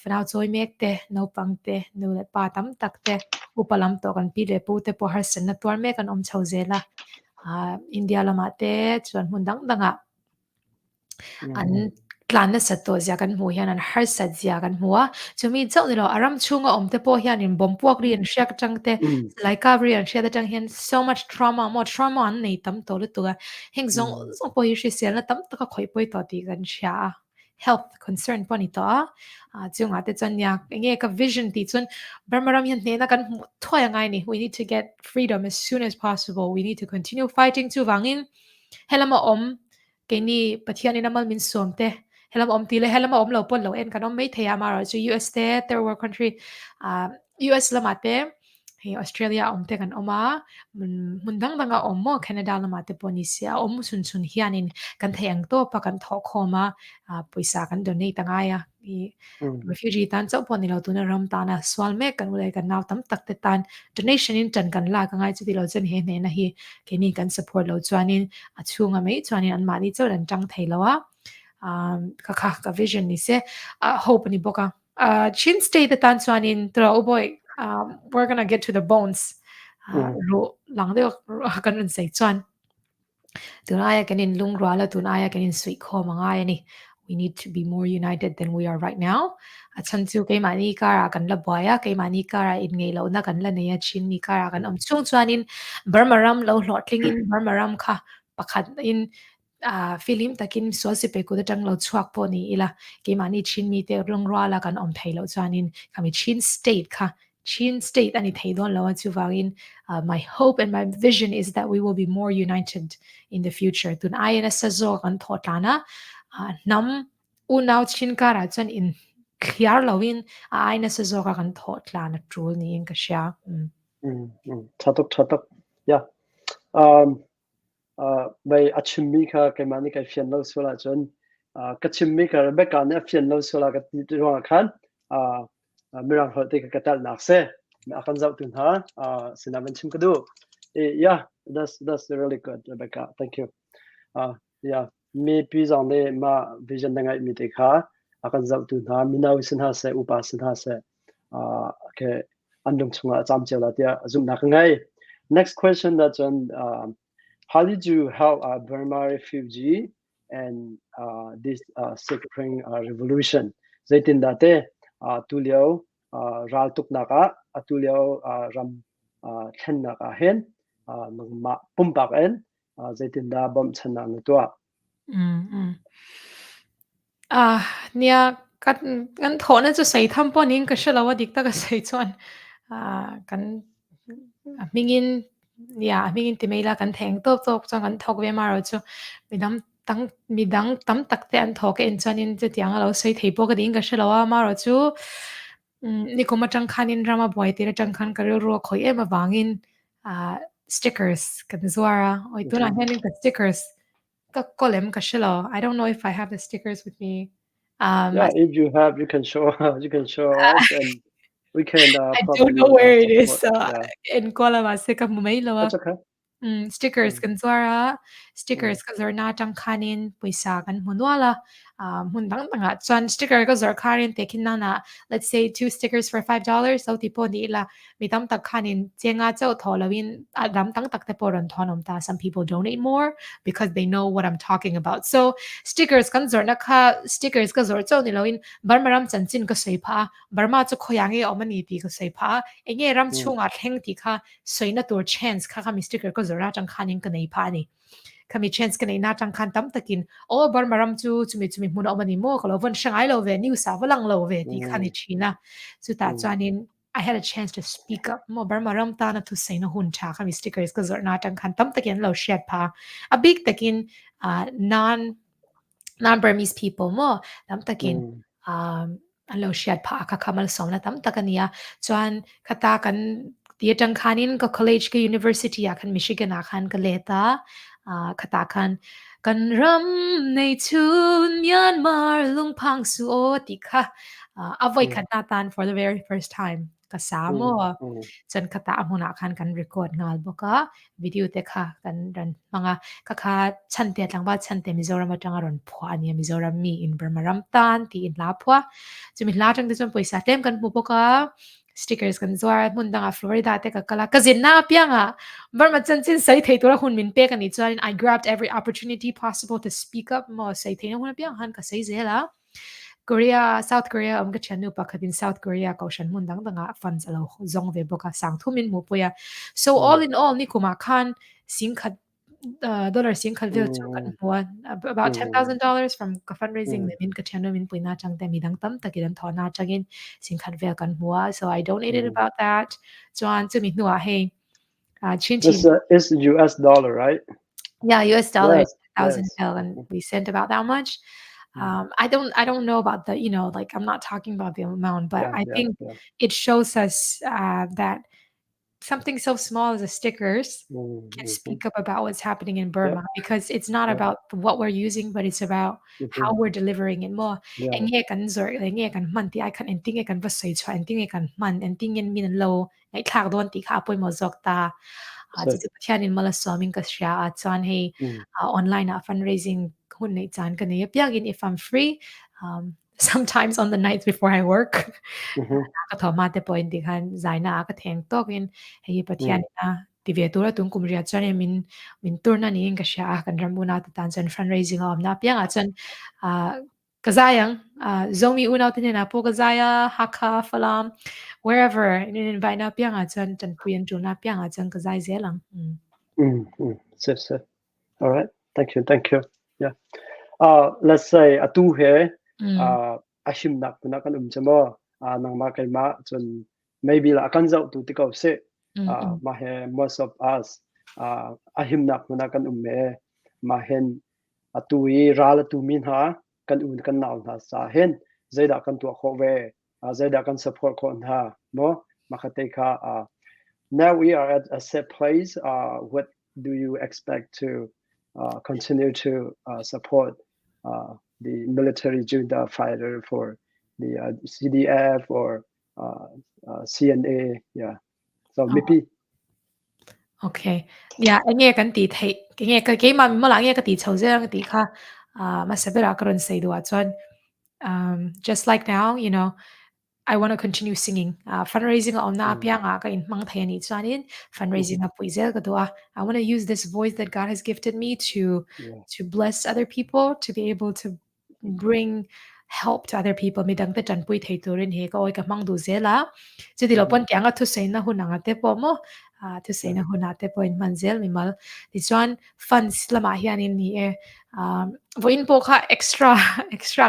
fanao choi mek te no pangte no le pa tam tak te upalam to kan pi le pu te po har sen na twar me kan om chho zela India lama te chuan mun dang danga an tlan na sa to zia kan hmu hian an har sat zia kan hmu a chumi chau ni lo aram chunga omte po hian in bompuak ri an hriak atangte laika ri an hriat atang hian so much trauma an nei tam to lu tuga heng zong zong po hi hri sial na tam taka khoi poi to ti kan hria health concern po ni to a chunga te chon yak nge ka vision ti chun barmaram hian ne na kan hmu thoi angai ni we need to get freedom as soon as possible we need to continue fighting chu wangin helama om ke ni pathian in amal min somte helam om ti le helam om lo pon lo en kanom mai thea mara chu US te third world country US lamate he Australia om te kan oma mundang danga om mo Canada lamate ponisia om sun hianin kan theng to pa kan tho khoma poisa kan donate anga ya refugee tan chau pon ni lo tuna ram ta na swal me kan ule kan naw tam tak te tan donation in tan kan la ka ngai chu ti lo chen he ne na hi ke ni kan support lo chuanin achunga mai chuanin an ma ni chau ran tang thei lo a ka vision ni se hope ni boka chin stay the tan chuanin tra oh boy we're gonna get to the bones ro lang de kan ran sei chuan tunaya kanin lungra la tunaya kanin sweet kho manga ni we need to be more united than we are right now achan chu ke mani kara kan la boya ke mani kara in ngei lo na kan la neya chin ni kara kan om chung chuanin barmaram lo hlotling in barmaram kha pakhat in film takin sosi pe ko tang lo chuak po ni ila ke mani chin mi te lungra la kan om thei lo chuanin kami chin state kha chin state ani thei don lo chu wangin my hope and my vision is that we will be more united in the future tun ayana sa zo kan thotlana nam unaw chin kara chan in clear lowin ayana sa zo kan thotlana trul ni in ka sha chatok ya bai achimmi kha ke mani kai fian lo sola chon kachimmi ka be ka ne fian lo sola ka ti ro khan mirang hote ka katal nakse akan zau tun ha sinaban chim kadu yeah that's really good Rebecca thank you yeah me pizang de ma vision ngai mi te kha akan zau tun ha minaw sin ha se upa sin ha se ke andung chunga cham chela tia zum na ngai next question that's on how did you help Burma refugee and this Spring revolution zaitin date tulio ral tuk naka atulio ram chen naka hen ma pumpak en zaitin da bom chana nutwa nia kan thona chu sei tham pon in ka shalawa dik ta ka sei chuan kan mingin mingin ti meila kan theng top chuan kan thok ve ma ro chu midang tam tak te an thok en chuanin chu tiang lo sei thei po ka ding ka shalawa ma ro chu ni ko ma tang khanin rama boy te tang khan ka ro khoi em awangin stickers kan zuara oi tu na henin ka stickers ka kolem ka shilo I don't know if I have the stickers with me yeah if you have you can show us and we can I don't probably know where it is yeah in kola ma se ka mumai lawa that's okay stickers kan zuara stickers ka zorna tang khanin paisa kan munwala mundang tanga chuan sticker ka zor kharin tekin na let's say 2 stickers for $5 so tipo ni la mitam tak khanin chenga chau tholawin adam tang tak te poron thonom ta some people donate more because they know what I'm talking about so stickers kan zorna kha stickers ka zor chau ni loin barmaram chanchin ka soipa barma chu khoyange omani ti ka soipa enge ram chunga thleng ti kha soina tur chance kha mi sticker ka zora tang khanin ka nei pa ni kami chance ka nei na tang khan tam takin o barmaram chumi mun omani mo ko lovon shangai lo ve new sa walang lo ve ti khani china chu ta chanin I had a chance to speak up mo barmaram ta na tu sei na hun cha kami stickers ka zor na tang khan tam takin lo shed pa a big takin non Burmese people mo tam takin lo shed pa ka kamal som na tam takania chuan khata kan tiatang khanin ka college ka university a kan Michigan a khan ka leta khata khan kan ram nei chun Myanmar lungphang su o ti kha avoid khata tan for the very first time ka samo chan khata amuna khan kan record ngal boka video te kha kan ran manga kha chante tlangba chante Mizoram atanga ron phwa ani Mizoram mi in Burma ram tan ti in la phwa chumi la tang de chon poisa tem kan mu boka stickers kan zuar mundanga Florida te ka kala kazin na pianga barma chanchin sai thei tura hun min pe kan ni chuan I grabbed every opportunity possible to speak up mo sai thei na hun piang han ka sai zela Korea South Korea ka chanu pakhatin South Korea ka shan mundang danga funds alo zong ve boka sang thumin mo poya so all in all ni kuma khan sing khat dollar sing khat vel chu kan huwa about $10,000 from fundraising min ka chanu min puina chang te midang tam takidan thona changin sing khat vel kan huwa so I donated about that chuan chu mi nuwa hey chin It's US dollar, right? yeah US dollars Yes, 1,000 yes. mil and we sent about that much I don't know about the like I'm not talking about the amount but I think it shows us that something so small as a stickers can speak up about what's happening in Burma because it's not about what we're using but it's about how we're delivering it more and nghe kan zor nghe kan man ti I kan en ting kan va sei chwa en ting kan man en ting en min lo ngai thak don ti kha poi mo zok ta chu chu thian in mala swimming ka sha chan hey online fundraising hun nei chan kan ne piang in if I'm free sometimes on the nights before I work ka thoma te point di khan zaina ka theng tokin hei pathian na ti ve tura tung kumria chan min turna ni ka sha kan rambuna ta tan chan fundraising om na piang a chan kazayang zomi unau tin na po kazaya hakha falam wherever in invite na piang a chan chan puyen tu na piang a chan kazai zelang So. All right. Thank you. Yeah. Let's say atu he ashim nak na kan chamo nang ma kai ma chun maybe la kan zau tu ti ko se ma he most of us ahim nak na kan me ma hen atu I ral tu min ha kan kan naw na sa hen zaida kan tu kho ve zaida kan support ko ha mo ma khate kha now we are at a set place what do you expect to continue to support the military junta fighter for the CDF or CNA. Yeah. So maybe. Okay. Yeah, nghe kan ti thei nghe ka ke ma mo la nghe ka ti chho je ang ti kha ma sabera karon sei do chuan just like now I want to continue singing. Fundraising on na pianga ka in mang thai ni chuanin fundraising a puizel ka doa. I want to use this voice that God has gifted me to bless other people, to be able to bring help to other people. Midang te chan pui thei turin he ka oi ka mang du zela. Jadi lo pon tianga tu sei na hunanga te po mo. Tu sei na hunate po in manzel mi mal. Di chuan funds lama hianin ni voin po kha extra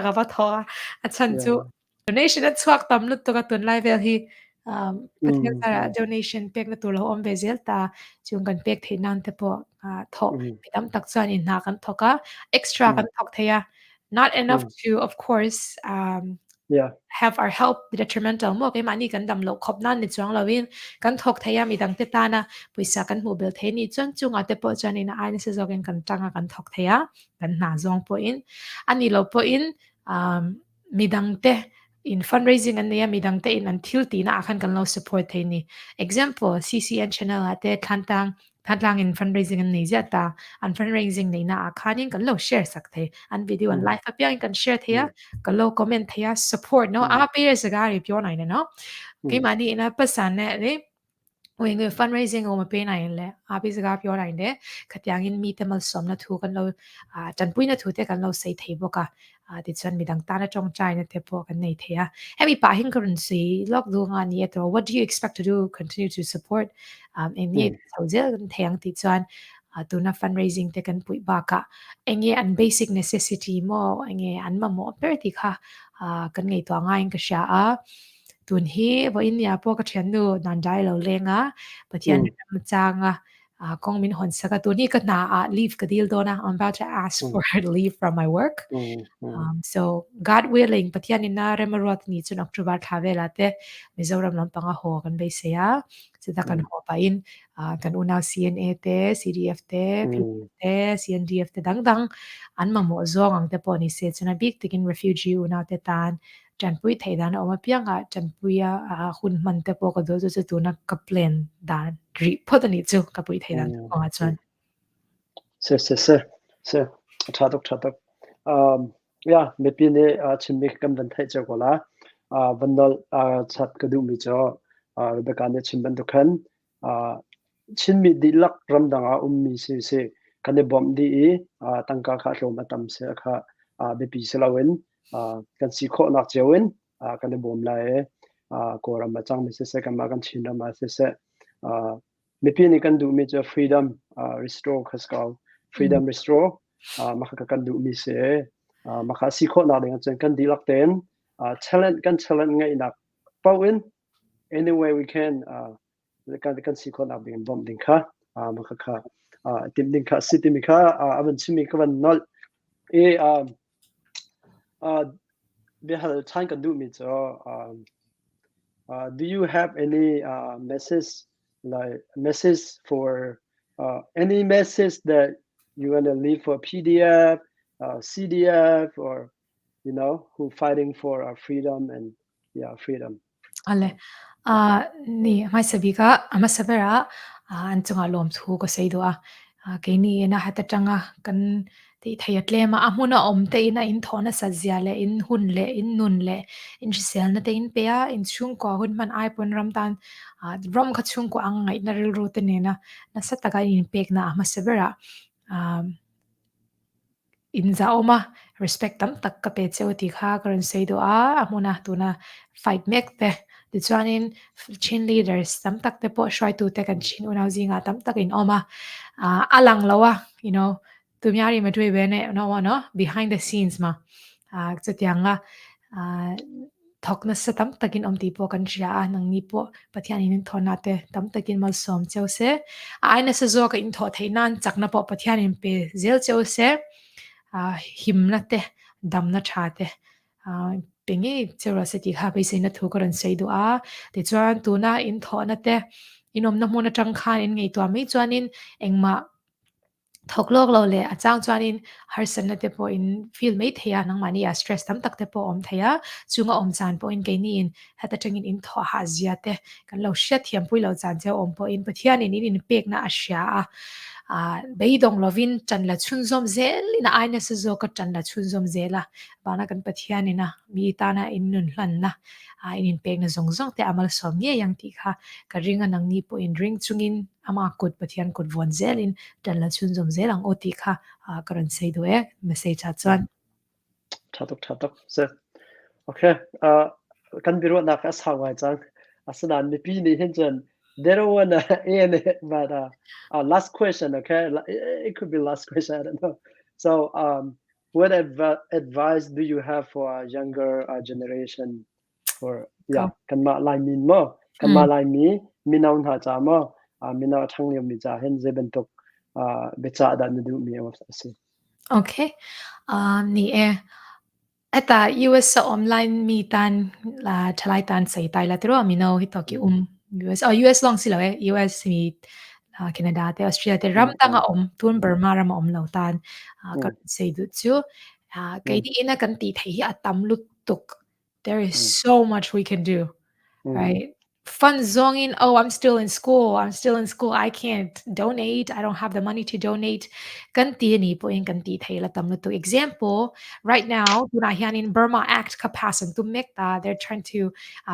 ka ba tho a chan chu donation at swak tam lut to ka tun lai vel hi pathian sara donation pek na tur lo om bezel ta chung kan pek thei nan te po tho pitam tak chuan in na kan thoka extra kan thok theya not enough to of course have our help detrimental mo ke mani kan dam lo khop nan ni chuang lawin kan thok theya mi dang te ta na puisa kan mu bel the ni chuan chunga te po chuan in ai ni se zogen kan tanga kan thok theya kan na zong po in ani lo po in mi dang te in fundraising and the midang te in until ti na akan kan lo support te ni example CCN channel ate thantang in fundraising and ni ta an fundraising ni na akhanin kan lo share sak the an video and live appearing kan share the kan lo comment the support no a pe sa ga ri pyo nai no ke mani ina pasan ne le when we fundraising o ma pe nai le a pe sa ga pyo nai ne khatyang in mi te mal som na thu kan lo chan pui na thu te kan lo sei thei boka ti chuan midang ta na chong chai na te po kan nei thea hemi pa hin currency lok du nga ni to what do you expect to do continue to support in ye sauzel kan theng ti chuan tu na fundraising te kan pui ba ka enge an basic necessity mo enge an ma mo per ti kha kan ngei to ngai ka sha a tun hi bo in ya po ka thian nu nan dai lo lenga pathian ma changa kong min hon saka tu ni ka na leave ka deal dona I'm about to ask for leave from my work so God willing pathian ina remarot ni chun October thavela te Mizoram lampanga ho kan be se ya sida kan ho pa in kan una CNA te CDF te PDF te CNDF te dang an ma mo zong ang te po ni se chuna big taking refugee una te tan chan pui thei dan oma pianga chan puya hun man te po ka do zo tu na ka plan dan ri pho da ni chu ka pui thei dan ko nga chuan se chatok yeah maybe ne chimik kam dan thai cha kola vandal chat ka du mi cho Rebecca ne chimban to khan chin mi di lak ram danga mi se kan bom di tangka kha hlo matam se kha bepi se lawen kan si kho nak chewin kan bom la ko ram chang mi se kan ma kan chin ma se mi pi ni kan du mi cha freedom restore khaskau freedom restore ma kha kan du mi se ma kha si kho na deng chen kan di lak ten challenge ngai nak pawin any way we can kan si kho na ding bom ding kha ma kha tim ding kha city mi kha aban chimi ka van nol e be hal time kan du mi so do you have any message for any message that you want to leave for PDF, CDF, or who fighting for our freedom and freedom. Ale ni mai sabika ama sabera an chunga lom thu ko seido ke ni na hata tanga kan ti thayat le ma amuna om te ina in thona sajia le in hun le in nun le in sel na te in pe in chung ko hun man ai pon ram tan ram kha chung ko ang ngai na ril ru te ne na sataga in pek na ama sabera in zaoma respect tam tak ka pe cheu ti kha karon seido amuna tuna fight mek te ti chuanin chin leaders tam tak te po shwai tu te kan chin unau zinga tam tak in oma alang lawa tumyari ma tui bene no behind the scenes ma chutianga thokna sa tam takin om ti po kan ria nang ni po pathian in thona te tam takin mal som cheu se aina sa zo ka in tho theinan chakna po pathian in pe zel cheu se him na te dam na tha te pengi chera se ti kha pe se na thu karan sei do te chuan tu na in tho na te inom na mona tang khan in ngei to mi chuanin engma thoklok lo le achang chuanin har san na te po in feel mei theya nang mani stress tam tak te po om theya chunga om chan po in ke ni in hata tangin in tho ha zia te kan lo sha thiam pui lo chan che om po in pathian in pek na asya beidong lovin chan la chun zom zel ina aina se zo ka chan la chun zom zela bana kan pathian ina mi ta na in nun hlan na in pek na zong zong te amal som ye yang ti kha ka ringa nang ni po in ring chungin ama kut pathian kut von zel in chan la chun zom zel ang oti kha karan sei do message cha chuan Chatok so okay kan biro na ka sawai chang asana ni pi ni henchen they don't want to end it but last question okay it could be last question I don't know so what advice do you have for a younger generation for kan ma lai min mo kan ma lai mi naun ha cha mo mi na thang yom mi cha hen je ben tok be cha da ni du mi wa se okay ni ata US sa online mi tan la thalai tan sei tai la tro mi no hi to ki US US long sila US mi Canada te Australia te ram tanga tun Burma ram lo tan ka sei du chu kai di ina kan ti thei atam lut tuk there is so much we can do right fun zongin I'm still in school I can't donate I don't have the money to donate kan ti ni po in kan ti thei la tam lut example right now tuna hian in Burma Act ka pasan tu mekta they're trying to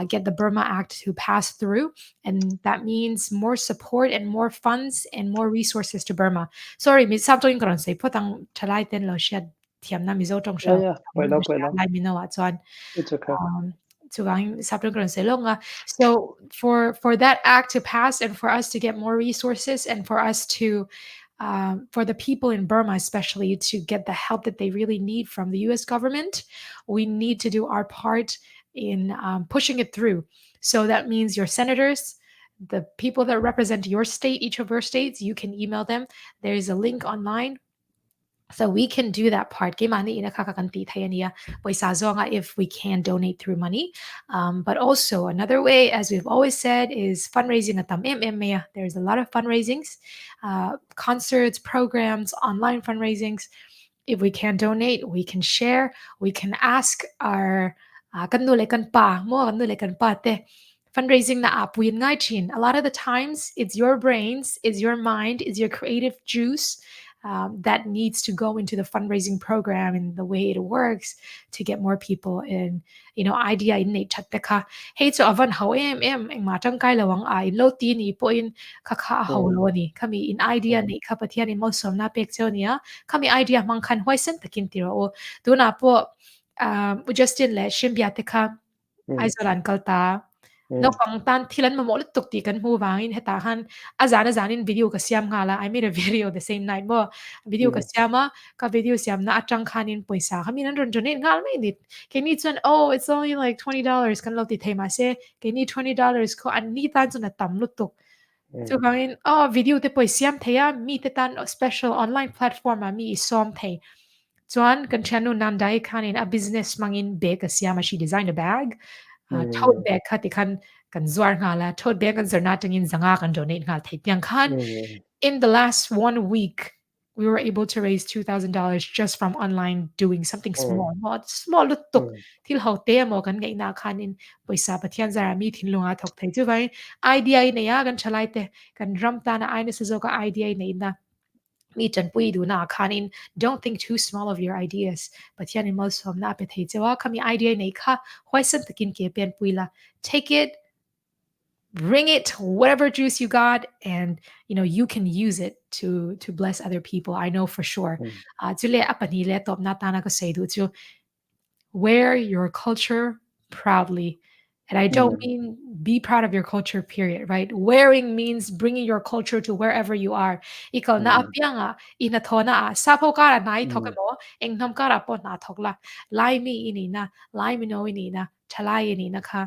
get the Burma Act to pass through and that means more support and more funds and more resources to Burma sorry mi sam to in karon sei potang thalai ten lo sha thiam na mi zo tong sha lai mi no chuan it's okay so for that act to pass and for us to get more resources and for us to for the people in Burma especially to get the help that they really need from the US government, we need to do our part in pushing it through. So that means your senators, the people that represent your state, each of your states, you can email them. There is a link online. So we can do that part. If we can donate through money. But also another way, as we've always said, is fundraising. There's a lot of fundraisings, concerts, programs, online fundraisings. If we can donate, we can share, we can ask our fundraising na app a lot of the times it's your brains, it's your mind, it's your creative juice that needs to go into the fundraising program and the way it works to get more people in, idea in nei chat ka hey cho avan how em ma tang kai lawang ai lo ti ni po in kha how lo ni kami in idea nei kha pathian in mo som na pek chonia kami idea mang khan hoisen takin tiro o tu na po Justin le shimbia te kha aizolan kalta no pang tan thilan ma mol tuk ti kan mu wangin heta han azan video ka siam ngala I made a video the same night mo video ka siama ka video siam na atang khanin poisa kami nan ron donate ngal mai nit ke ni chon oh it's only like $20 kan lo ti thema se ke ni $20 ko an ni tan chon tam lu tuk so wangin oh video te poisiam theya mi te tan special online platform mi som the chuan kan chanu nam dai khanin a business mangin bag ka siama she designed a bag tote bag kha ti khan kan zuar nga la tote bag kan zarna tangin zanga kan donate nga thai piang khan in the last 1 week we were able to raise $2,000 just from online doing something small small lutuk til ho te mo kan ngai na khan in paisa pathian zara mi thin lunga thok thai chu vai idea ne ya kan chalai te kan ram ta na aina se zo ka idea ne na mi chan pui du na khan in don't think too small of your ideas but yan in most of na pe thei chawa kami idea nei kha hoisan takin ke pen pui la take it bring it whatever juice you got and you can use it to bless other people I know for sure chule apani le top na ta na ka sei du chu wear your culture proudly and I don't mean be proud of your culture period right wearing means bringing your culture to wherever you are ikaw na apyanga ina thona sa pho kara nai thokamo engnam kara po na thokla lai mi ini na lai mi no ini na thalai ini na kha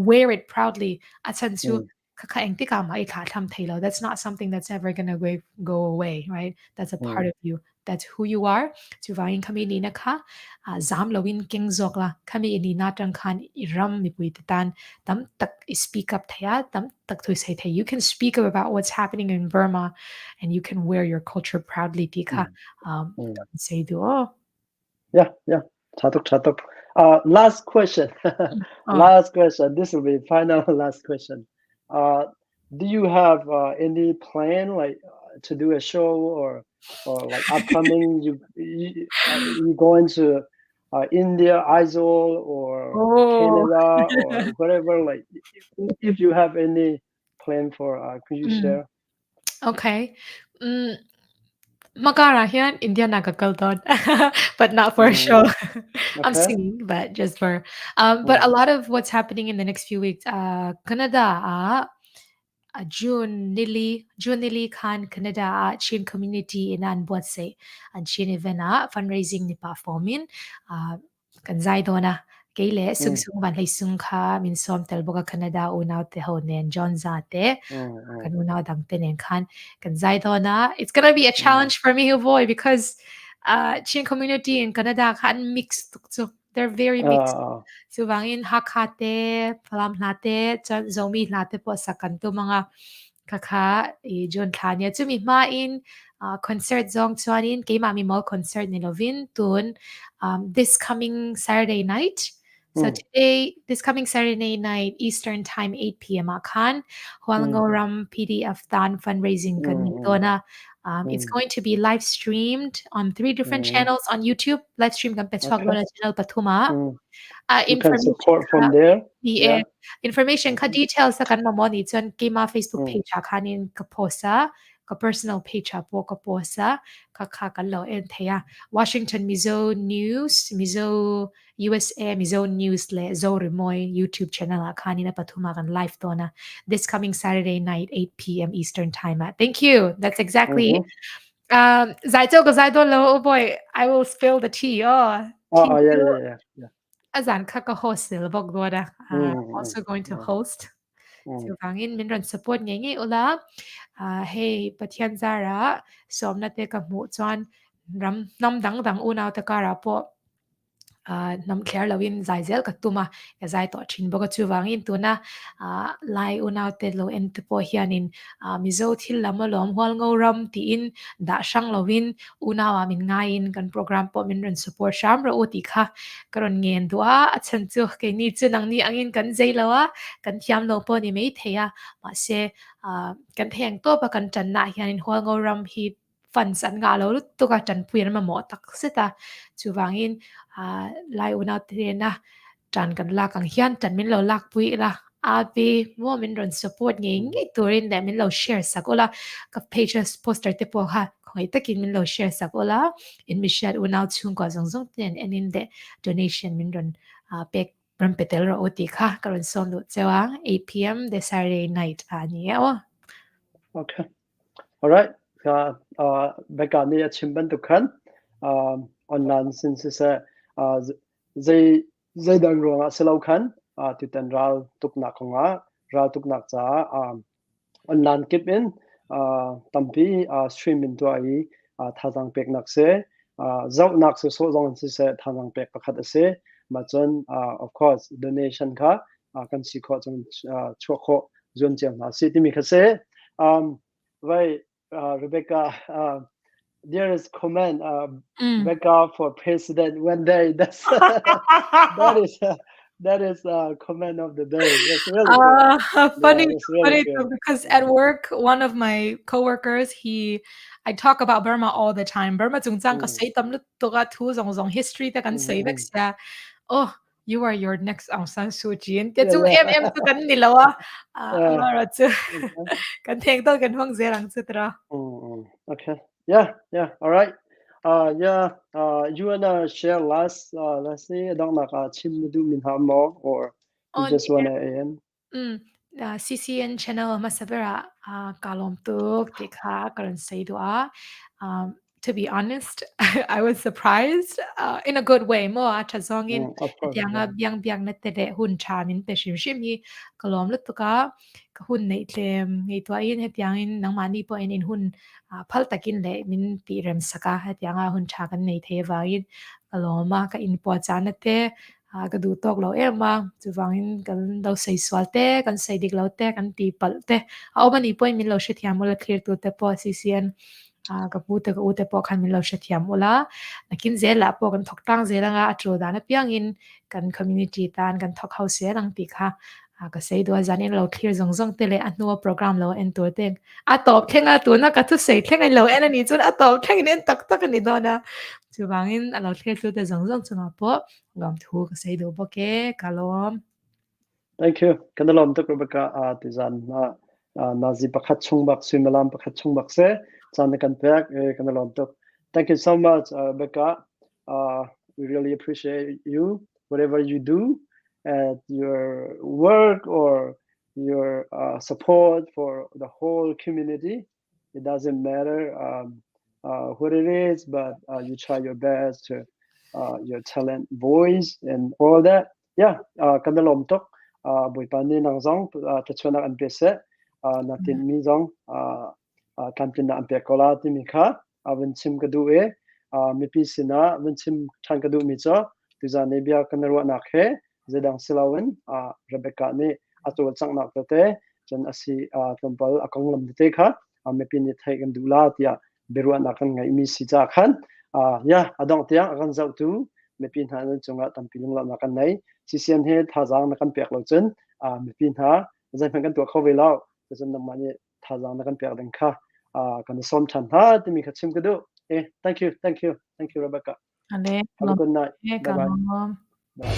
wear it proudly atsan chu kaka engti ka mai kha tham thailo that's not something that's ever going to go away right that's a part of you that's who you are chu vain kami ni na kha zam lowin king zokla kami ni na tang khan iram mi pui tan tam tak speak up thaya tam tak thui sai thai you can speak up about what's happening in Burma and you can wear your culture proudly tika say do yeah chatok last question last question this will be final last question do you have any plan like to do a show or like upcoming you going to India Isol or Canada or whatever like if you have any plan for could you share okay Magara here India Nagakalton, but not for a show. I'm singing, but just for but a lot of what's happening in the next few weeks. Canada, June nili Khan Canada Chin community in an Botse and Chin event fundraising ni performing. Kan zai dona keile sung van lai sung kha min som tel boka Canada unaw te ho nen John zate kan unaw dang te nen khan kan zai dona it's gonna be a challenge for me boy because Chin community in Canada khan mixed so they're very mixed so wangin hakate phalam late zomi late po sakan to mga kaka John Kanya chumi ma in concert zong chuanin ke mami mall concert ni lovin tun this coming Saturday night. So today, this coming Saturday night, Eastern Time, 8 p.m. Khan, Huangoram PDF Than fundraising kanitona. It's going to be live streamed on 3 different channels on YouTube. Live stream kan channel Patuma. You can support from there. Yeah. Information ka details sa kan mamoni chon kima Facebook page kanin kaposa. Ka personal page po kaposa kakakalo and thea Washington Mizo News Mizo USA Mizo News le zo remoy YouTube channel kanina patuma kan live dona this coming Saturday night 8 p.m. Eastern time. Thank you. That's exactly Zaito Gazaido lo oh boy I will spill the tea. Yeah. Azan kaka host bogdoda. I'm also going to host. So bangin minran support ngi ula hey pathian zara som na te ka mu chuan ram nam dang unaw ta kara po nam kher lawin zaizel ka tuma ya zai to thin boka chu wangin tuna lai unaw te lo en te po hianin mizo thil lamalom hwal ngo ram ti in da sang lawin unaw min ngain kan program po min ran support sham ro uti kha karon ngen dua achan chu ke ni chu nang ni angin kan zeilawa kan thiam lo po ni mei theya ma se kan theng to pa kan chan na hianin hwal ngo ram hi funds an nga lo tu ka chan puyan ma mo tak seta chu wangin lai una te na chan kan la kang hian chan min lo lak pui la abi mo min ron support ngi turin de min lo share sakola ka pages poster te po ha khoi takin min lo share sakola in mi share una chung ko zong zong ten and in de donation min ron pek ram petel ro oti kha karon som lo chawang 8 p.m. the Saturday night ani Okay. All right. Becca ni chimban tu khan online since se zai dang ro nga selo khan tu tan ral tuk na khonga ral tuk nak cha online keep in tampi stream in to ai thajang pek nak se zau nak se so zong se thajang pek pakhat ase ma chon of course donation kha kan si kho chon chho kho zon chang na si ti mi khase vai Rebecca there is comment Rebecca for president one day that is comment of the day. That's really good. Funny, Yeah, really good. because at work, one of my coworkers, I talk about Burma all the time. Burma zungzang ka say tam to ga thu zong zong history ta kan say vex ya. Oh, you are your next Aung San Suu Kyi. Te chung MM tu kan nilawa. Ara chu kan theng to kan hong zerang chutra. Okay. Yeah. All right. You wanna share last let's say dong na ka chim du min ha mo or you just wanna end? CCN channel masabera kalom tuk tikha karon say dua. To be honest, I was surprised in a good way. Mo acha zongin tianga biang na tede hun cha min pe shim shim hi kalom lutuka hun nei tlem ngi tua in hetiangin nang mani po in hun phal takin le min pi rem saka hetianga hun cha kan nei the wain kaloma ka in po cha na te ka du tok lo ema chu wangin kan lo sei swal te kan sei dik lo te kan ti pal te au mani po min lo shithiam mo la clear tu te po CCN ka pu te ko te po khan min lo shithiam ola nakin zela po kan thok tang zela nga atro da na piangin kan community tan kan thok house se lang ti kha ka sei do zanin lo clear zong zong te le anu program lo en tur te a top thenga tu na ka tu sei thenga lo en ani chun a top thengin en tak tak ni do na chu wangin a lo clear tu te zong zong chunga po ngam thu ka sei do bo ke kalom Thank you. Kanalom tuk Rebecca tizan nazi pakhat chungbak swimalam pakhat chungbak se chan kan pek kanalom tuk. Thank you so much Rebecca. We really appreciate you whatever you do at your work or your support for the whole community. It doesn't matter what it is, but you try your best to your talent, voice, and all that. Yeah, kanalom tuk. Buổi pani nang zong tachwana an pese natin mi zong kantin na ampe kola ti mi kha avin chim ka du e mi pi sina vin chim than ka du mi cha tu za ne bia kanarwa na khe zedang silawen Rebecca ni atol chang nak te chen asi tempal akong lam te kha mi pi ni thai kan du la tia berwa na kan ngai mi si cha khan ya adong tia kan zau tu mi pi han chunga tampilung la na kan nei CCN he thajang na kan pek lo chen mi pin ha zai phan kan to kho ve lao chen na mani thajang na kan pek dang kha kan som chan ha ti mi kha chim ka do thank you Rebecca ale have a good night bye bye